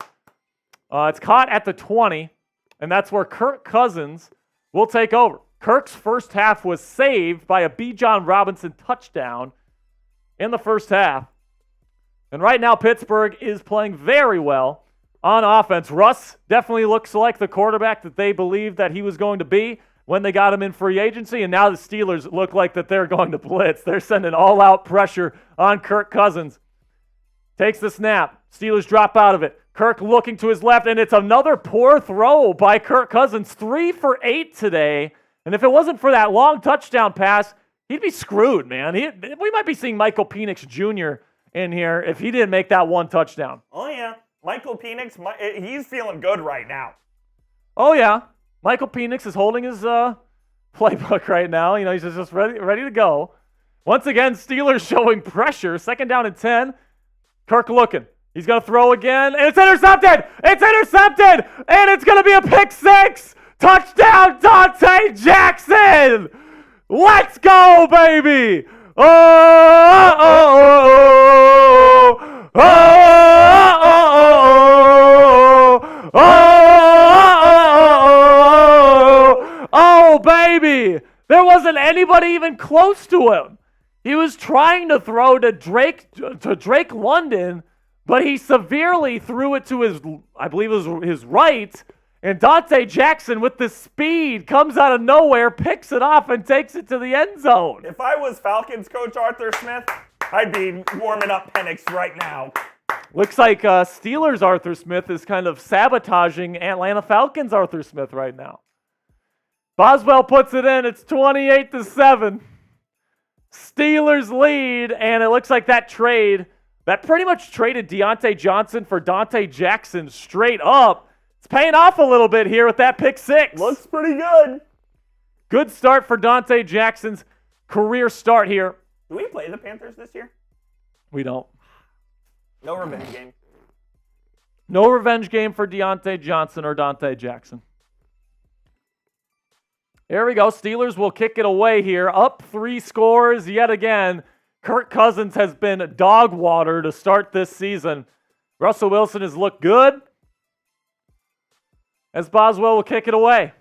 It's caught at the 20, and that's where Kirk Cousins will take over. Kirk's first half was saved by a Bijan Robinson touchdown in the first half. And right now, Pittsburgh is playing very well on offense. Russ definitely looks like the quarterback that they believed that he was going to be when they got him in free agency, and now the Steelers look like that they're going to blitz. They're sending all-out pressure on Kirk Cousins. Takes the snap. Steelers drop out of it. Kirk looking to his left, and it's another poor throw by Kirk Cousins. 3 for 8 today, and if it wasn't for that long touchdown pass, he'd be screwed, man. We might be seeing Michael Penix Jr. in here if he didn't make that one touchdown. Oh, yeah. Michael Penix, he's feeling good right now. Oh, yeah. Michael Penix is holding his playbook right now. You know, he's just ready to go. Once again, Steelers showing pressure. 2nd down and 10. Kirk looking. He's going to throw again, and it's intercepted! It's intercepted! And it's going to be a pick 6! Touchdown, Dante Jackson! Let's go, baby! Oh, baby! There wasn't anybody even close to him. He was trying to throw to Drake London, but he severely threw it to his, I believe it was his right, and Dante Jackson with the speed comes out of nowhere, picks it off, and takes it to the end zone. If I was Falcons coach Arthur Smith, I'd be warming up Penix right now. Looks like Steelers Arthur Smith is kind of sabotaging Atlanta Falcons Arthur Smith right now. Boswell puts it in. It's 28-7. Steelers lead, and it looks like that trade that pretty much traded Deontay Johnson for Dante Jackson straight up. It's paying off a little bit here with that pick 6. Looks pretty good. Good start for Dante Jackson's career start here. Do we play the Panthers this year? We don't. No revenge game. No revenge game for Deontay Johnson or Dante Jackson. Here we go. Steelers will kick it away here. Up 3 scores yet again. Kirk Cousins has been dog water to start this season. Russell Wilson has looked good. As Boswell will kick it away.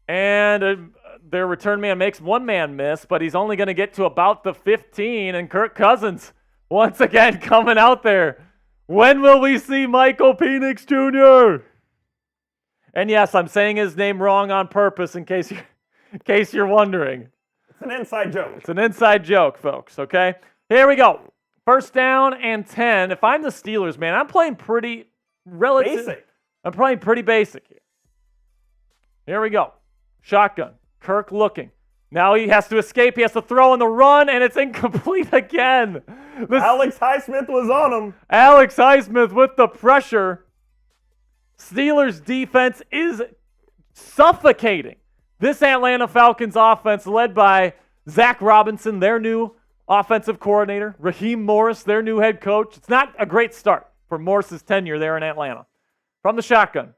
And their return man makes one man miss, but he's only going to get to about the 15. And Kirk Cousins, once again, coming out there. When will we see Michael Penix Jr.? And yes, I'm saying his name wrong on purpose in case you're wondering. It's an inside joke. It's an inside joke, folks, okay? Here we go. First down and 10. If I'm the Steelers, man, I'm playing pretty Basic. I'm playing pretty basic here. Here we go. Shotgun. Kirk looking. Now he has to escape. He has to throw in the run, and it's incomplete again. Alex Highsmith was on him. Alex Highsmith with the pressure. Steelers defense is suffocating this Atlanta Falcons offense led by Zach Robinson, their new offensive coordinator, Raheem Morris, their new head coach. It's not a great start for Morris's tenure there in Atlanta. From the shotgun.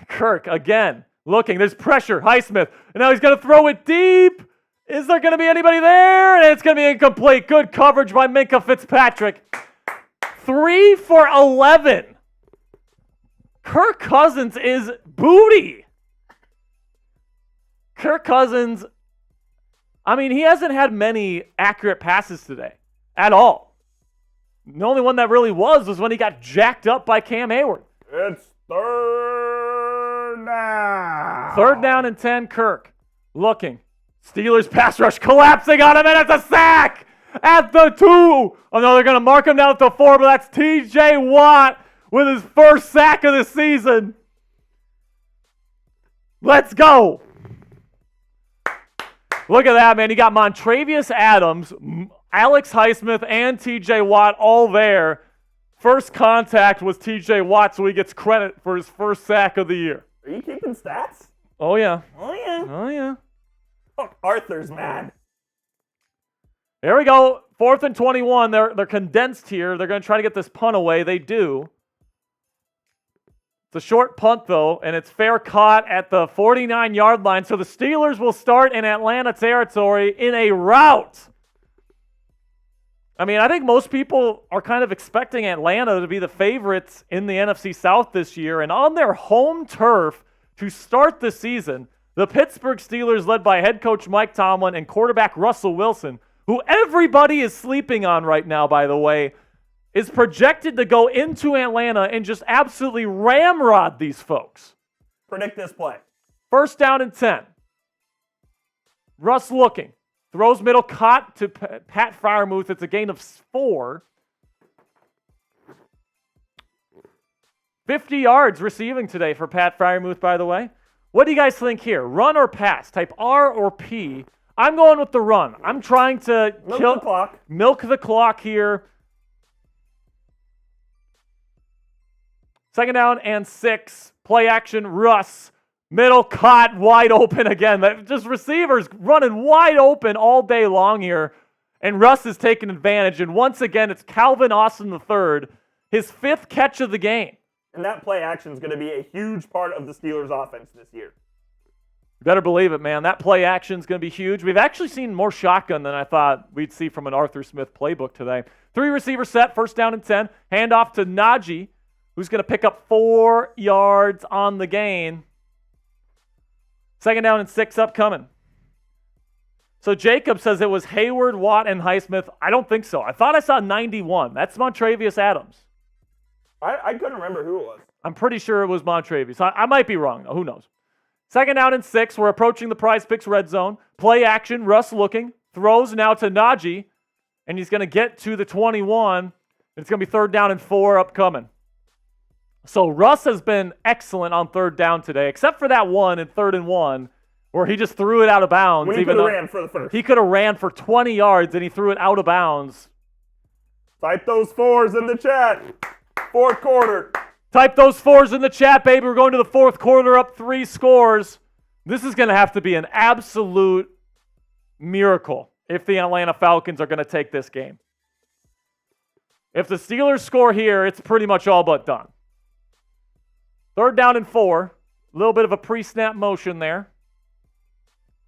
Kirk again looking. There's pressure. Highsmith. And now he's going to throw it deep. Is there going to be anybody there? And it's going to be incomplete. Good coverage by Minkah Fitzpatrick. 3 for 11. Kirk Cousins is booty. Kirk Cousins, I mean, he hasn't had many accurate passes today at all. The only one that really was when he got jacked up by Cam Hayward. It's third down. Third down and 10, Kirk looking. Steelers pass rush collapsing on him, and it's a sack at the 2. Oh, no, they're going to mark him down at the 4, but that's T.J. Watt with his first sack of the season. Let's go. Look at that, man. You got Montravius Adams, Alex Highsmith, and T.J. Watt all there. First contact was T.J. Watt, so he gets credit for his first sack of the year. Are you keeping stats? Oh, yeah. Oh, yeah. Oh, yeah. Oh, Arthur's mad. Here we go. 4th and 21. They're condensed here. They're going to try to get this punt away. They do. It's a short punt, though, and it's fair caught at the 49-yard line. So the Steelers will start in Atlanta territory in a rout. I mean, I think most people are kind of expecting Atlanta to be the favorites in the NFC South this year. And on their home turf to start the season, the Pittsburgh Steelers, led by head coach Mike Tomlin and quarterback Russell Wilson, who everybody is sleeping on right now, by the way, is projected to go into Atlanta and just absolutely ramrod these folks. Predict this play. First down and 10. Russ looking. Throws middle, caught to Pat Freiermuth. It's a gain of 4. 50 yards receiving today for Pat Freiermuth, by the way. What do you guys think here? Run or pass? Type R or P. I'm going with the run. I'm trying to milk the clock here. Second down and 6. Play action. Russ. Middle caught. Wide open again. Just receivers running wide open all day long here. And Russ is taking advantage. And once again, it's Calvin Austin III. His 5th catch of the game. And that play action is going to be a huge part of the Steelers' offense this year. You better believe it, man. That play action is going to be huge. We've actually seen more shotgun than I thought we'd see from an Arthur Smith playbook today. 3 receiver set. First down and 10. Handoff to Najee, who's going to pick up 4 yards on the gain. Second down and 6 upcoming. So Jacob says it was Hayward, Watt, and Highsmith. I don't think so. I thought I saw 91. That's Montravius Adams. I couldn't remember who it was. I'm pretty sure it was Montravius. I might be wrong. Who knows? Second down and 6. We're approaching the Prize Picks red zone. Play action. Russ looking. Throws now to Najee. And he's going to get to the 21. It's going to be 3rd down and 4 upcoming. So Russ has been excellent on 3rd down today, except for that one in 3rd and 1 Or he just threw it out of bounds. When he could have ran for the first. He could have ran for 20 yards, and he threw it out of bounds. Type those 4s in the chat. Fourth quarter. Type those 4s in the chat, baby. We're going to the fourth quarter, up 3 scores. This is going to have to be an absolute miracle if the Atlanta Falcons are going to take this game. If the Steelers score here, it's pretty much all but done. 3rd down and 4. A little bit of a pre-snap motion there.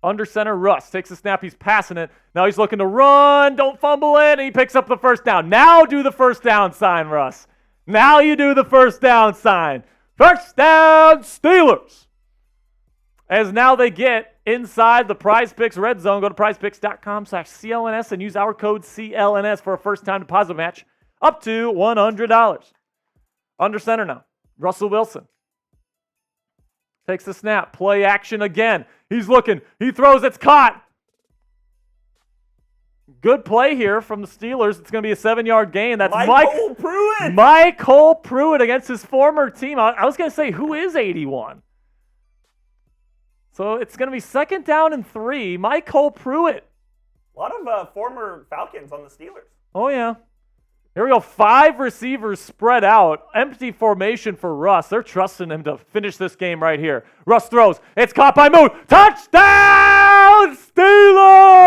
Under center, Russ takes a snap. He's passing it. Now he's looking to run. Don't fumble it. And he picks up the first down. Now do the first down sign, Russ. Now you do the first down sign. First down, Steelers. As now they get inside the Prize Picks red zone. Go to prizepicks.com/CLNS and use our code CLNS for a first-time deposit match up to $100. Under center now. Russell Wilson takes the snap. Play action again. He's looking. He throws. It's caught. Good play here from the Steelers. It's going to be a 7-yard gain. That's Michael Pruitt. Michael Pruitt against his former team. I was going to say, who is 81? So it's going to be 2nd down and 3. Michael Pruitt. A lot of former Falcons on the Steelers. Oh, yeah. Here we go. 5 receivers spread out. Empty formation for Russ. They're trusting him to finish this game right here. Russ throws. It's caught by Moon. Touchdown, Steelers!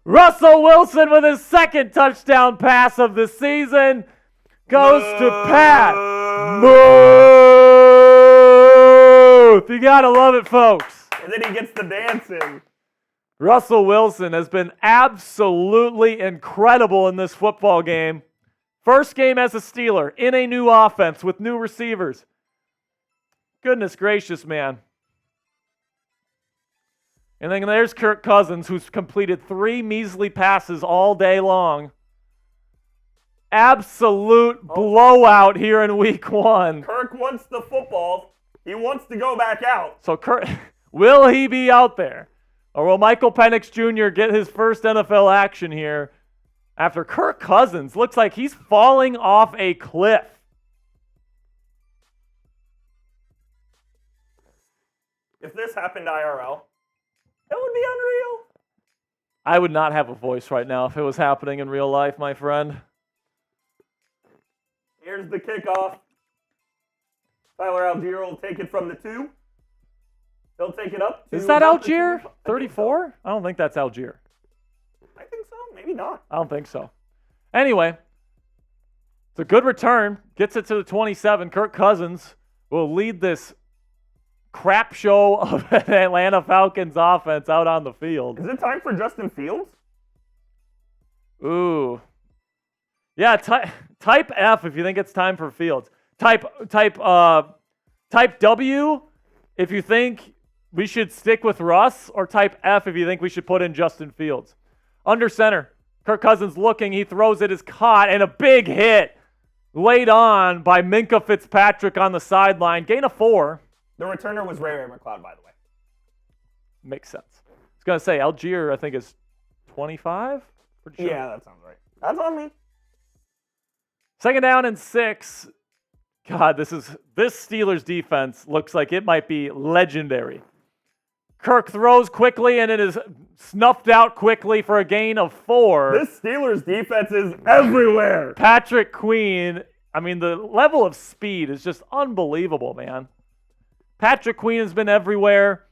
Russell Wilson with his 2nd touchdown pass of the season. Goes to Pat Muth. You gotta love it, folks. And then he gets the dancing. Russell Wilson has been absolutely incredible in this football game. First game as a Steeler in a new offense with new receivers. Goodness gracious, man. And then there's Kirk Cousins, who's completed 3 measly passes all day long. Absolute blowout here in week 1. Kirk wants the football. He wants to go back out. So Kirk, will he be out there? Or will Michael Penix Jr. get his first NFL action here after Kirk Cousins looks like he's falling off a cliff? If this happened IRL, it would be unreal. I would not have a voice right now if it was happening in real life, my friend. Here's the kickoff. Tyler Algier will take it from the 2. He'll take it up. Is that Algier? 34? I don't think that's Algier. I think so. Maybe not. I don't think so. Anyway, it's a good return. Gets it to the 27. Kirk Cousins will lead this crap show of an Atlanta Falcons offense out on the field. Is it time for Justin Fields? Ooh. Yeah, type F if you think it's time for Fields. Type W if you think we should stick with Russ, or type F if you think we should put in Justin Fields. Under center, Kirk Cousins looking. He throws it, is caught, and a big hit laid on by Minkah Fitzpatrick on the sideline. Gain of 4. The returner was Ray McLeod, by the way. Makes sense. I was going to say, Algier, I think, is 25? Pretty sure. Yeah, that sounds right. That's on me. 2nd down and 6. God, this Steelers defense looks like it might be legendary. Kirk throws quickly, and it is snuffed out quickly for a gain of 4. This Steelers defense is everywhere. Patrick Queen, I mean, the level of speed is just unbelievable, man. Patrick Queen has been everywhere.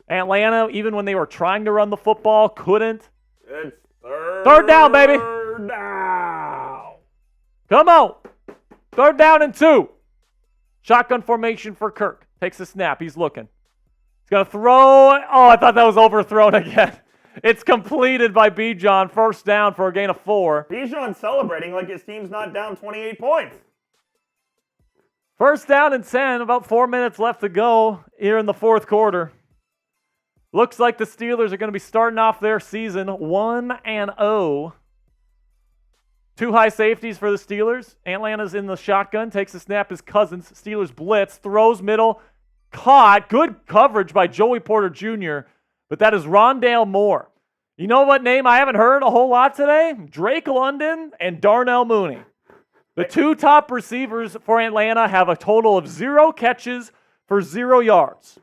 Atlanta, even when they were trying to run the football, couldn't. It's 3rd down, baby. 3rd down. Come on. 3rd down and 2. Shotgun formation for Kirk. Takes a snap. He's looking. He's going to throw. Oh, I thought that was overthrown again. It's completed by Bijan. 1st down for a gain of 4. Bijan celebrating like his team's not down 28 points. 1st down and 10. About 4 minutes left to go here in the 4th quarter. Looks like the Steelers are going to be starting off their season 1-0. 2 high safeties for the Steelers. Atlanta's in the shotgun. Takes a snap as Cousins. Steelers blitz. Throws middle. Caught. Good coverage by Joey Porter Jr. But that is Rondale Moore. You know what name I haven't heard a whole lot today? Drake London and Darnell Mooney. The two top receivers for Atlanta have a total of 0 catches for 0 yards.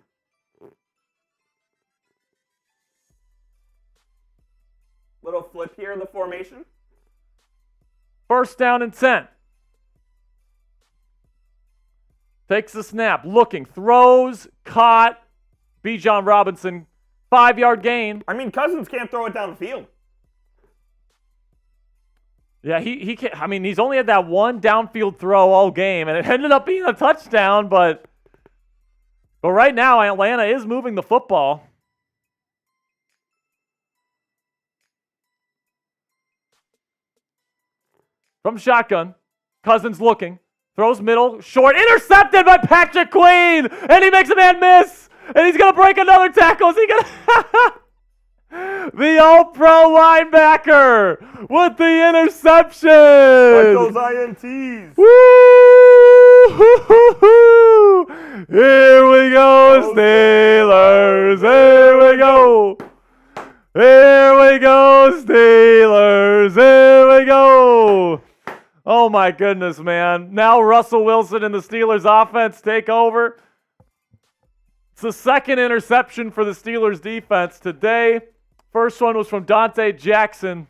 Little flip here in the formation. First down and 10. Takes the snap, looking, throws, caught. Bijan Robinson, 5-yard gain. I mean, Cousins can't throw it down the field. Yeah, he can't. I mean, he's only had that one downfield throw all game, and it ended up being a touchdown, but right now, Atlanta is moving the football. From shotgun, Cousins looking, throws middle, short, intercepted by Patrick Queen, and he makes a man miss, and he's going to break another tackle. Is he going to... The All-Pro linebacker with the interception. Like those INTs. Woo! Here we go, Steelers. Here we go. Here we go, Steelers. Here we go. Oh, my goodness, man. Now Russell Wilson and the Steelers offense take over. It's the second interception for the Steelers defense today. First one was from Dante Jackson.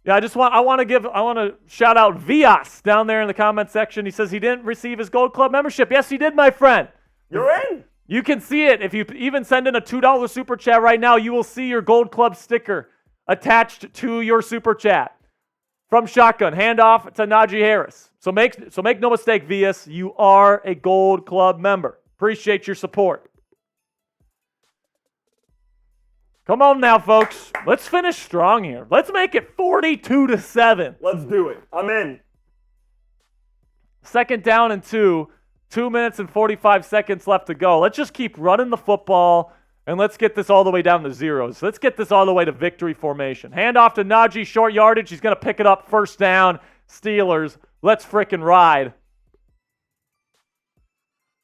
Yeah, I want to shout out Vias down there in the comment section. He says he didn't receive his Gold Club membership. Yes, he did, my friend. You're in. You can see it. If you even send in a $2 super chat right now, you will see your Gold Club sticker attached to your super chat. From shotgun, handoff to Najee Harris. So make no mistake, Vias, you are a Gold Club member. Appreciate your support. Come on now, folks. Let's finish strong here. Let's make it 42-7. Let's do it. I'm in. Second down and 2. 2 minutes and 45 seconds left to go. Let's just keep running the football, and let's get this all the way down to zeros. Let's get this all the way to victory formation. Hand off to Najee, short yardage. He's going to pick it up, first down. Steelers, let's frickin' ride.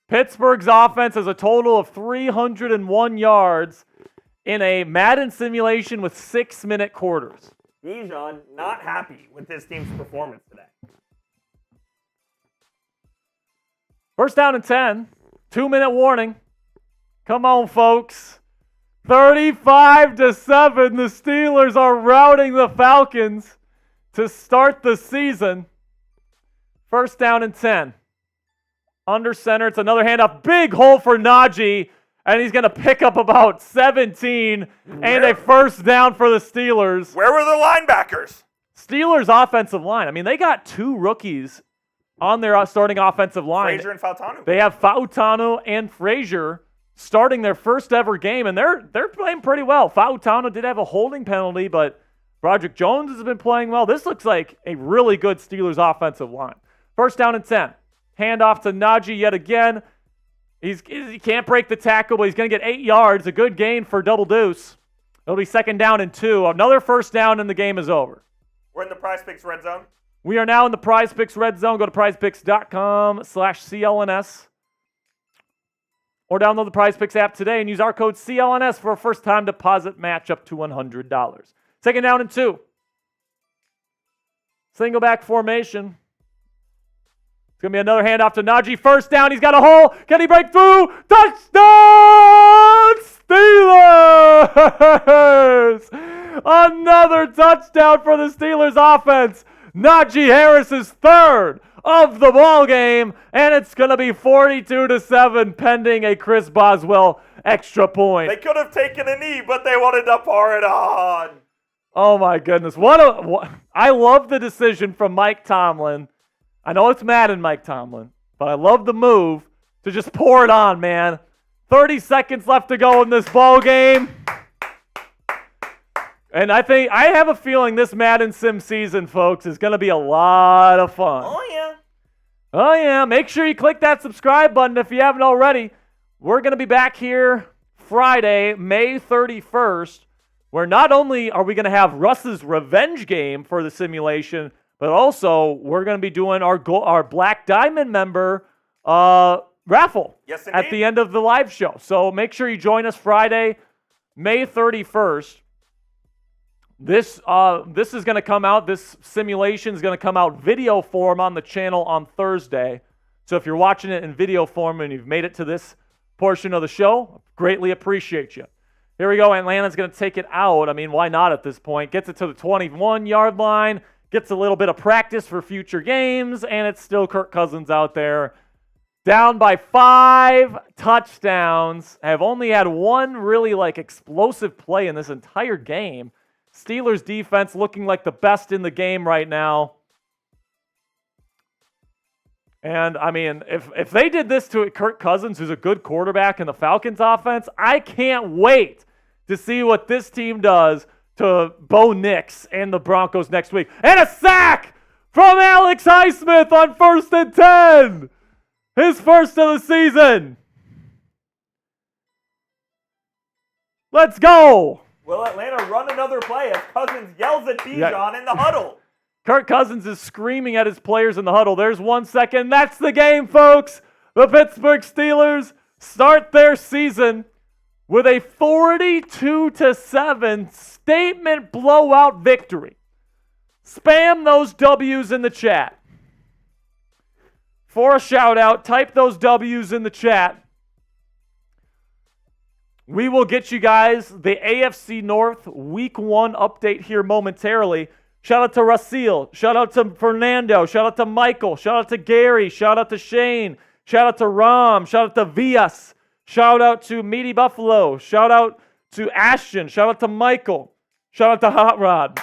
Pittsburgh's offense has a total of 301 yards in a Madden simulation with 6-minute quarters. Bijan not happy with this team's performance today. First down and 10. 2-minute warning. Come on, folks. 35-7. The Steelers are routing the Falcons to start the season. First down and 10. Under center. It's another handoff. Big hole for Najee. And he's going to pick up about 17 and a first down for the Steelers. Where were the linebackers? Steelers offensive line. I mean, they got 2 rookies on their starting offensive line. Frazier and Fautanu. They have Fautanu and Frazier starting their first ever game, and they're playing pretty well. Fautanu did have a holding penalty, but Broderick Jones has been playing well. This looks like a really good Steelers offensive line. First down and 10. Handoff to Najee yet again. He can't break the tackle, but he's going to get 8 yards. A good gain for Double Deuce. It'll be second down and 2. Another first down, and the game is over. We're in the Prize Picks red zone. We are now in the Prize Picks red zone. Go to prizepicks.com/CLNS. Or download the Prize Picks app today and use our code CLNS for a first-time deposit match up to $100. Second down and 2. Single back formation. It's going to be another handoff to Najee. First down. He's got a hole. Can he break through? Touchdown, Steelers! Another touchdown for the Steelers offense. Najee Harris's third of the ball game, and it's going to be 42-7 pending a Chris Boswell extra point. They could have taken a knee, but they wanted to pour it on. Oh my goodness. I love the decision from Mike Tomlin. I know it's Madden Mike Tomlin, but I love the move to just pour it on, man. 30 seconds left to go in this ball game. And I have a feeling this Madden Sim season, folks, is going to be a lot of fun. Oh, yeah. Oh, yeah. Make sure you click that subscribe button if you haven't already. We're going to be back here Friday, May 31st, where not only are we going to have Russ's revenge game for the simulation, but also we're going to be doing our Black Diamond member raffle Yes, at indeed. the end of the live show. So make sure you join us Friday, May 31st. This is going to come out. This simulation is going to come out video form on the channel on Thursday. So if you're watching it in video form and you've made it to this portion of the show, greatly appreciate you. Here we go. Atlanta's going to take it out. I mean, why not at this point? Gets it to the 21-yard line, gets a little bit of practice for future games, and it's still Kirk Cousins out there. Down by 5 touchdowns. Have only had one really explosive play in this entire game. Steelers defense looking like the best in the game right now. And, I mean, if they did this to Kirk Cousins, who's a good quarterback in the Falcons offense, I can't wait to see what this team does to Bo Nix and the Broncos next week. And a sack from Alex Highsmith on 1st and 10. His first of the season. Let's go. Will Atlanta run another play as Cousins yells at Bijan in the huddle? Kirk Cousins is screaming at his players in the huddle. There's 1 second. That's the game, folks. The Pittsburgh Steelers start their season with a 42-7 statement blowout victory. Spam those W's in the chat. For a shout out, type those W's in the chat. We will get you guys the AFC North Week 1 update here momentarily. Shout out to Rasil. Shout out to Fernando. Shout out to Michael. Shout out to Gary. Shout out to Shane. Shout out to Ram. Shout out to Vias. Shout out to Meaty Buffalo. Shout out to Ashton. Shout out to Michael. Shout out to Hot Rod.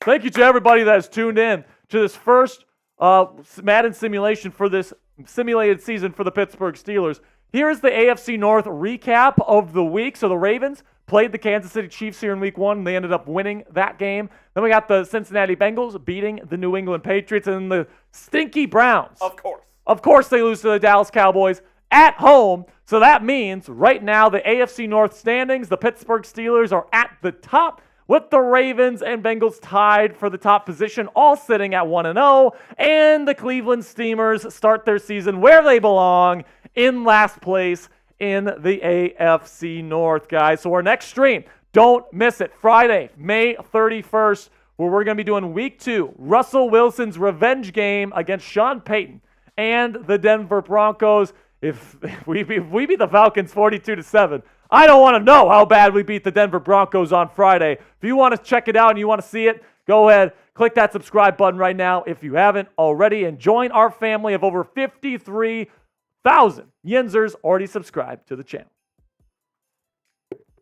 Thank you to everybody that has tuned in to this first Madden simulation for this simulated season for the Pittsburgh Steelers. Here's the AFC North recap of the week. So the Ravens played the Kansas City Chiefs here in Week 1. And they ended up winning that game. Then we got the Cincinnati Bengals beating the New England Patriots and the stinky Browns. Of course. Of course they lose to the Dallas Cowboys at home. So that means right now the AFC North standings, the Pittsburgh Steelers are at the top with the Ravens and Bengals tied for the top position, all sitting at 1-0. And the Cleveland Steamers start their season where they belong, in last place in the AFC North, guys. So our next stream, don't miss it, Friday, May 31st, where we're going to be doing Week 2, Russell Wilson's revenge game against Sean Payton and the Denver Broncos. If we beat the Falcons 42-7, I don't want to know how bad we beat the Denver Broncos on Friday. If you want to check it out and you want to see it, go ahead, click that subscribe button right now if you haven't already, and join our family of over 53,000 Yinzers already subscribed to the channel.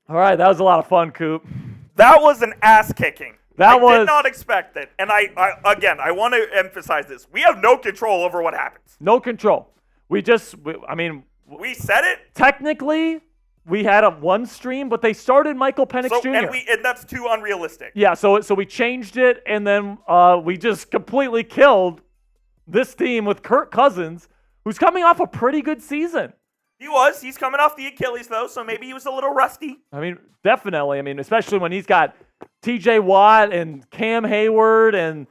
All right, that was a lot of fun, Coop. That was an ass kicking. I did not expect it. And I want to emphasize this. We have no control over what happens. No control. We said it. Technically, we had one stream, but they started Michael Penix Jr. And that's too unrealistic. Yeah, so we changed it, and then we just completely killed this team with Kirk Cousins, who's coming off a pretty good season. He's coming off the Achilles, though, so maybe he was a little rusty. I mean, definitely. I mean, especially when he's got TJ Watt and Cam Hayward and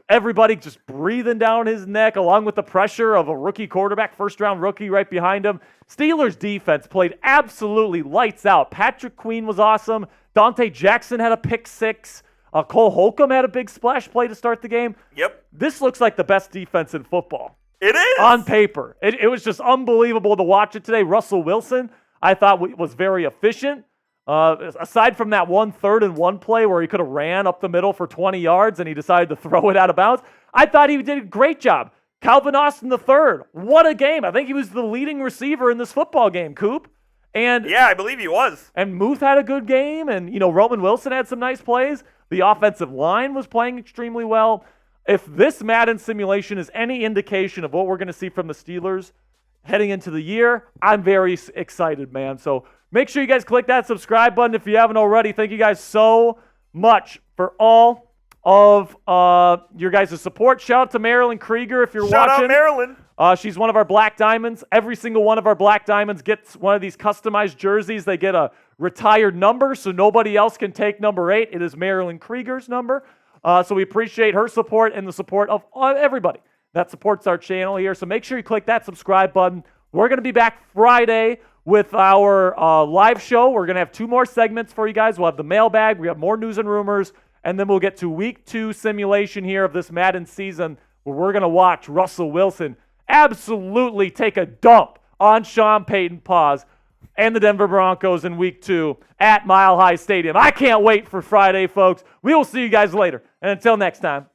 everybody just breathing down his neck, along with the pressure of a rookie quarterback, first-round rookie right behind him. Steelers defense played absolutely lights out. Patrick Queen was awesome. Dante Jackson had a pick six. Cole Holcomb had a big splash play to start the game. Yep. This looks like the best defense in football. It is. On paper. It was just unbelievable to watch it today. Russell Wilson, I thought was very efficient. Aside from that 1 3rd-and-1 play where he could have ran up the middle for 20 yards and he decided to throw it out of bounds, I thought he did a great job. Calvin Austin III, what a game. I think he was the leading receiver in this football game, Coop. And yeah, I believe he was. And Muth had a good game, and Roman Wilson had some nice plays. The offensive line was playing extremely well. If this Madden simulation is any indication of what we're going to see from the Steelers heading into the year, I'm very excited, man. So make sure you guys click that subscribe button if you haven't already. Thank you guys so much for all of your guys' support. Shout out to Marilyn Krieger if you're watching. Shout out Marilyn. She's one of our Black Diamonds. Every single one of our Black Diamonds gets one of these customized jerseys. They get a retired number, so nobody else can take number 8. It is Marilyn Krieger's number. So we appreciate her support and the support of everybody that supports our channel here. So make sure you click that subscribe button. We're going to be back Friday with our live show. We're going to have 2 more segments for you guys. We'll have the mailbag. We have more news and rumors. And then we'll get to week 2 simulation here of this Madden season where we're going to watch Russell Wilson absolutely take a dump on Sean Payton Pause and the Denver Broncos in week 2 at Mile High Stadium. I can't wait for Friday, folks. We will see you guys later. And until next time.